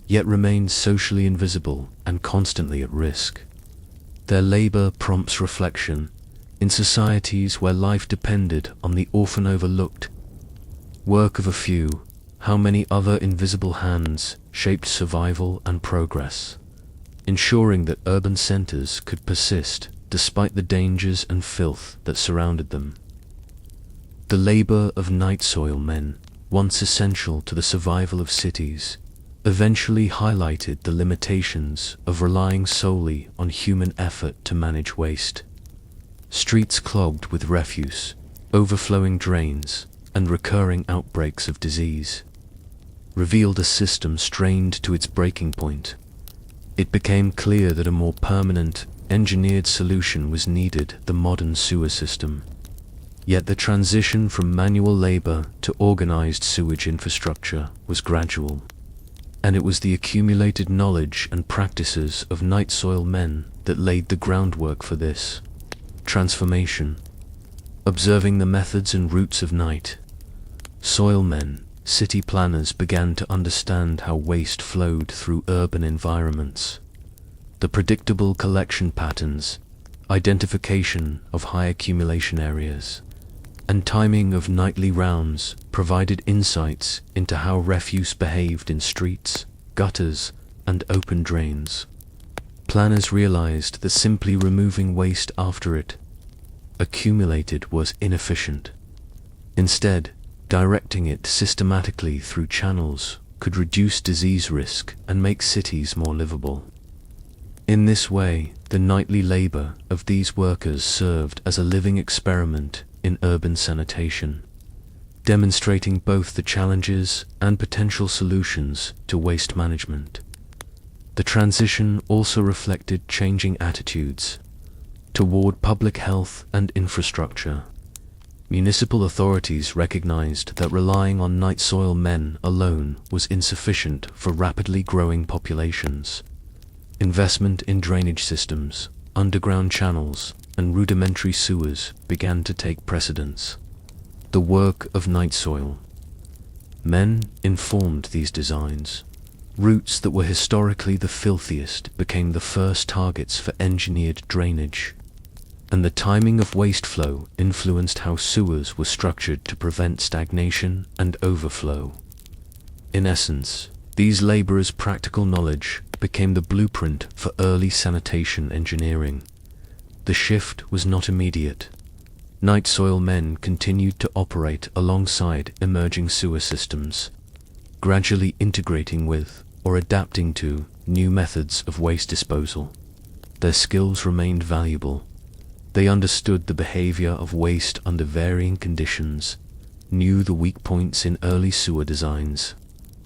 yet remained socially invisible and constantly at risk. Their labor prompts reflection. In societies where life depended on the often overlooked work of a few, how many other invisible hands shaped survival and progress, ensuring that urban centers could persist despite the dangers and filth that surrounded them. The labor of night soil men, once essential to the survival of cities, eventually highlighted the limitations of relying solely on human effort to manage waste. Streets clogged with refuse, overflowing drains, and recurring outbreaks of disease revealed a system strained to its breaking point. It became clear that a more permanent, engineered solution was needed: the modern sewer system. Yet the transition from manual labor to organized sewage infrastructure was gradual, and it was the accumulated knowledge and practices of night soil men that laid the groundwork for this transformation. Observing the methods and routes of night soil men, city planners began to understand how waste flowed through urban environments. The predictable collection patterns, identification of high accumulation areas, and timing of nightly rounds provided insights into how refuse behaved in streets, gutters, and open drains. Planners realized that simply removing waste after it accumulated was inefficient. Instead, directing it systematically through channels could reduce disease risk and make cities more livable. In this way, the nightly labor of these workers served as a living experiment in urban sanitation, demonstrating both the challenges and potential solutions to waste management. The transition also reflected changing attitudes toward public health and infrastructure. Municipal authorities recognized that relying on night soil men alone was insufficient for rapidly growing populations. Investment in drainage systems, underground channels, and rudimentary sewers began to take precedence. The work of night soil men informed these designs. Routes that were historically the filthiest became the first targets for engineered drainage, and the timing of waste flow influenced how sewers were structured to prevent stagnation and overflow. In essence, these laborers' practical knowledge became the blueprint for early sanitation engineering. The shift was not immediate. Night soil men continued to operate alongside emerging sewer systems, gradually integrating with or adapting to new methods of waste disposal. Their skills remained valuable. They understood the behavior of waste under varying conditions, knew the weak points in early sewer designs,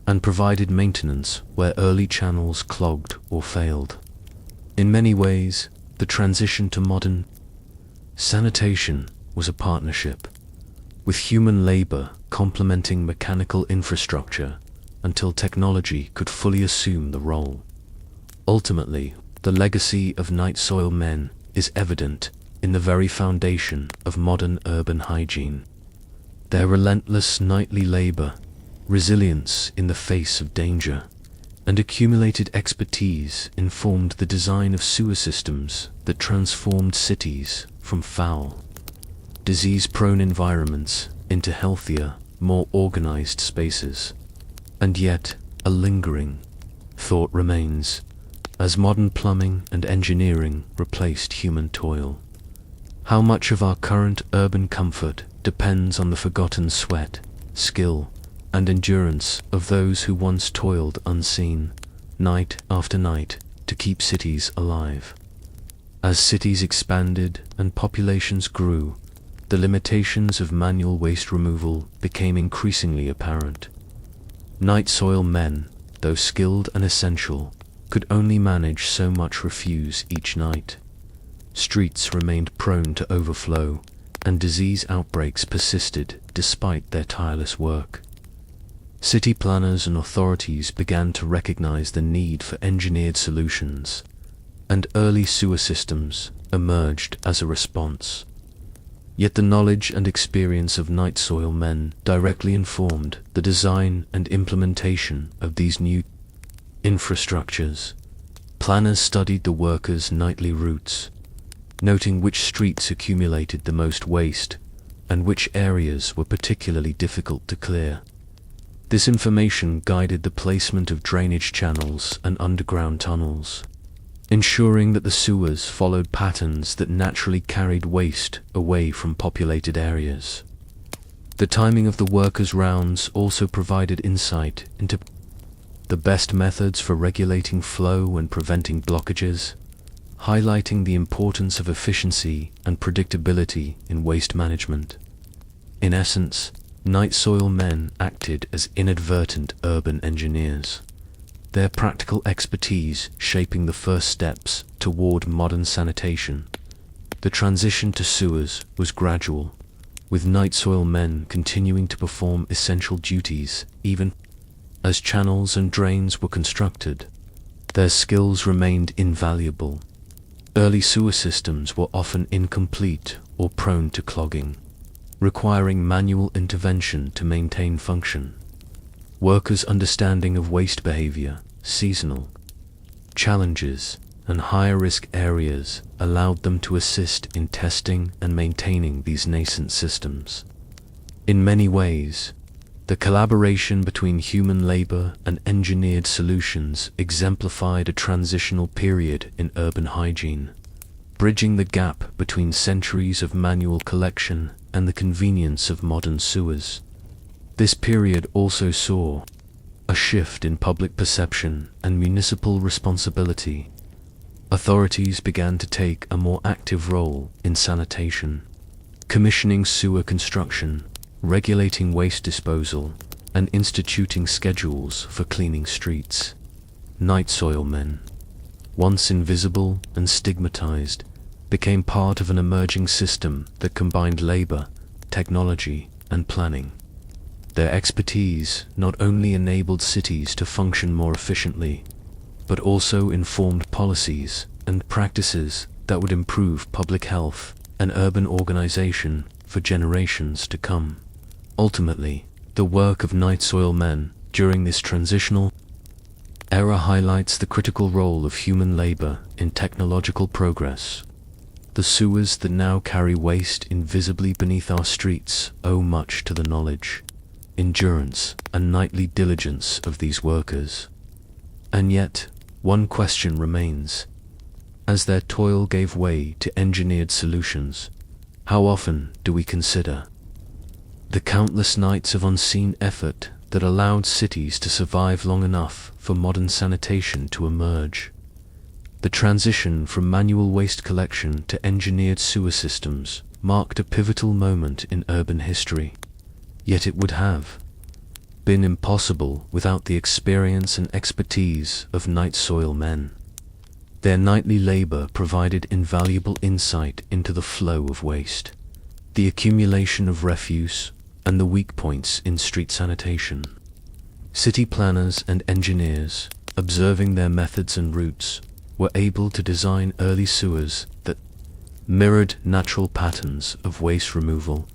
and provided maintenance where early channels clogged or failed. In many ways, the transition to modern sanitation was a partnership, with human labor complementing mechanical infrastructure until technology could fully assume the role. Ultimately, the legacy of night soil men is evident in the very foundation of modern urban hygiene. Their relentless nightly labor, resilience in the face of danger, and accumulated expertise informed the design of sewer systems that transformed cities from foul, disease-prone environments into healthier, more organized spaces. And yet, a lingering thought remains, as modern plumbing and engineering replaced human toil. How much of our current urban comfort depends on the forgotten sweat, skill, and endurance of those who once toiled unseen, night after night, to keep cities alive? As cities expanded and populations grew, the limitations of manual waste removal became increasingly apparent. Night soil men, though skilled and essential, could only manage so much refuse each night. Streets remained prone to overflow, and disease outbreaks persisted despite their tireless work. City planners and authorities began to recognize the need for engineered solutions, and early sewer systems emerged as a response. Yet the knowledge and experience of night soil men directly informed the design and implementation of these new infrastructures. Planners studied the workers' nightly routes, noting which streets accumulated the most waste and which areas were particularly difficult to clear. This information guided the placement of drainage channels and underground tunnels, ensuring that the sewers followed patterns that naturally carried waste away from populated areas. The timing of the workers' rounds also provided insight into the best methods for regulating flow and preventing blockages. highlighting the importance of efficiency and predictability in waste management. In essence, night soil men acted as inadvertent urban engineers, their practical expertise shaping the first steps toward modern sanitation. The transition to sewers was gradual, with night soil men continuing to perform essential duties even as channels and drains were constructed. Their skills remained invaluable. Early sewer systems were often incomplete or prone to clogging, requiring manual intervention to maintain function. Workers' understanding of waste behavior, seasonal challenges, and higher-risk areas allowed them to assist in testing and maintaining these nascent systems. In many ways, the collaboration between human labor and engineered solutions exemplified a transitional period in urban hygiene, bridging the gap between centuries of manual collection and the convenience of modern sewers. This period also saw a shift in public perception and municipal responsibility. Authorities began to take a more active role in sanitation, commissioning sewer construction, regulating waste disposal, and instituting schedules for cleaning streets. Night soil men, once invisible and stigmatized, became part of an emerging system that combined labor, technology, and planning. Their expertise not only enabled cities to function more efficiently, but also informed policies and practices that would improve public health and urban organization for generations to come. Ultimately, the work of night soil men during this transitional era highlights the critical role of human labor in technological progress. The sewers that now carry waste invisibly beneath our streets owe much to the knowledge, endurance, and nightly diligence of these workers. And yet, one question remains. As their toil gave way to engineered solutions, how often do we consider the countless nights of unseen effort that allowed cities to survive long enough for modern sanitation to emerge? The transition from manual waste collection to engineered sewer systems marked a pivotal moment in urban history. Yet it would have been impossible without the experience and expertise of night soil men. Their nightly labor provided invaluable insight into the flow of waste, the accumulation of refuse, and the weak points in street sanitation. City planners and engineers, observing their methods and routes, were able to design early sewers that mirrored natural patterns of waste removal,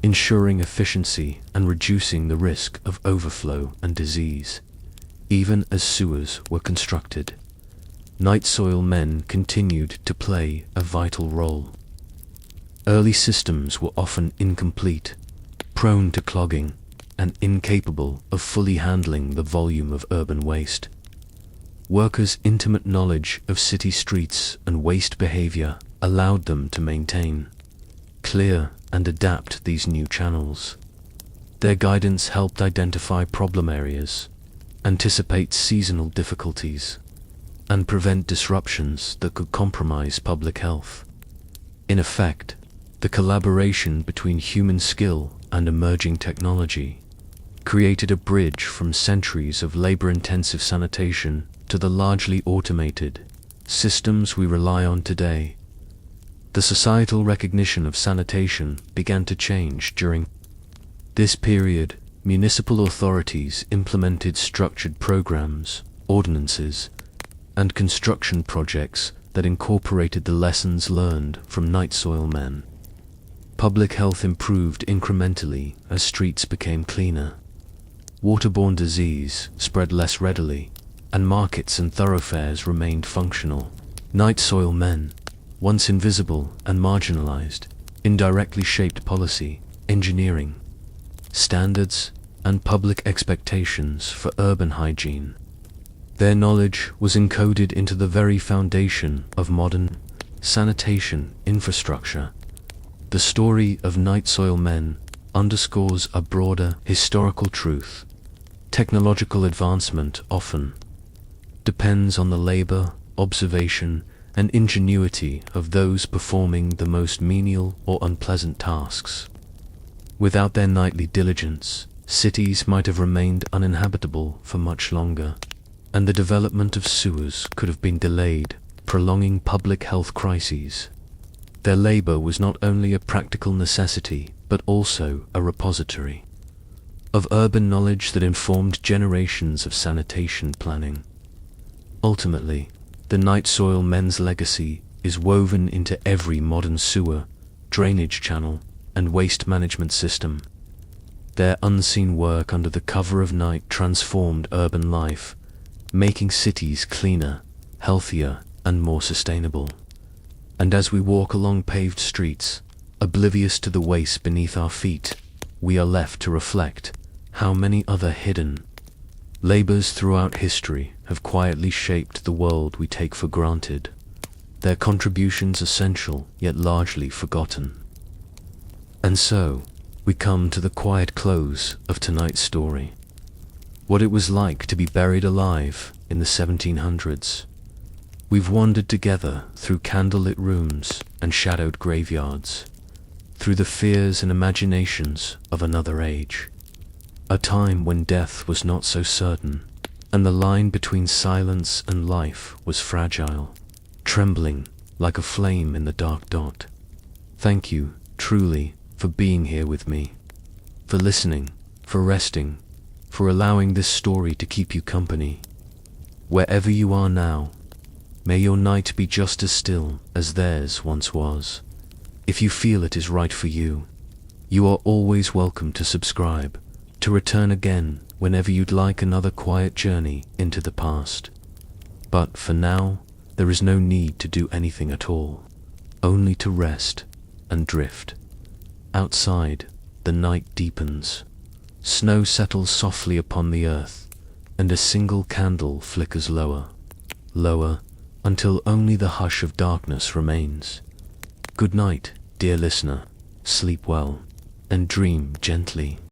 ensuring efficiency and reducing the risk of overflow and disease. Even as sewers were constructed, night soil men continued to play a vital role. Early systems were often incomplete, prone to clogging, and incapable of fully handling the volume of urban waste. Workers' intimate knowledge of city streets and waste behavior allowed them to maintain, clear, and adapt these new channels. Their guidance helped identify problem areas, anticipate seasonal difficulties, and prevent disruptions that could compromise public health. In effect, the collaboration between human skill and emerging technology created a bridge from centuries of labor-intensive sanitation to the largely automated systems we rely on today. The societal recognition of sanitation began to change during this period. Municipal authorities implemented structured programs, ordinances, and construction projects that incorporated the lessons learned from night soil men. Public health improved incrementally as streets became cleaner. Waterborne disease spread less readily, and markets and thoroughfares remained functional. Night soil men, once invisible and marginalized, indirectly shaped policy, engineering, standards, and public expectations for urban hygiene. Their knowledge was encoded into the very foundation of modern sanitation infrastructure. The story of night soil men underscores a broader historical truth. Technological advancement often depends on the labor, observation, and ingenuity of those performing the most menial or unpleasant tasks. Without their nightly diligence, cities might have remained uninhabitable for much longer, and the development of sewers could have been delayed, prolonging public health crises. Their labor was not only a practical necessity, but also a repository of urban knowledge that informed generations of sanitation planning. Ultimately, the night soil men's legacy is woven into every modern sewer, drainage channel, and waste management system. Their unseen work under the cover of night transformed urban life, making cities cleaner, healthier, and more sustainable. And as we walk along paved streets, oblivious to the waste beneath our feet, we are left to reflect how many other hidden labors throughout history have quietly shaped the world we take for granted, their contributions essential yet largely forgotten. And so, we come to the quiet close of tonight's story. What it was like to be buried alive in the 1700s. We've wandered together through candlelit rooms and shadowed graveyards, through the fears and imaginations of another age. A time when death was not so certain, and the line between silence and life was fragile, trembling like a flame in the dark dot. Thank you, truly, for being here with me, for listening, for resting, for allowing this story to keep you company. Wherever you are now, may your night be just as still as theirs once was. If you feel it is right for you, you are always welcome to subscribe, to return again whenever you'd like another quiet journey into the past. But for now, there is no need to do anything at all, only to rest and drift. Outside, the night deepens. Snow settles softly upon the earth, and a single candle flickers lower, lower, until only the hush of darkness remains. Good night, dear listener. Sleep well, and dream gently.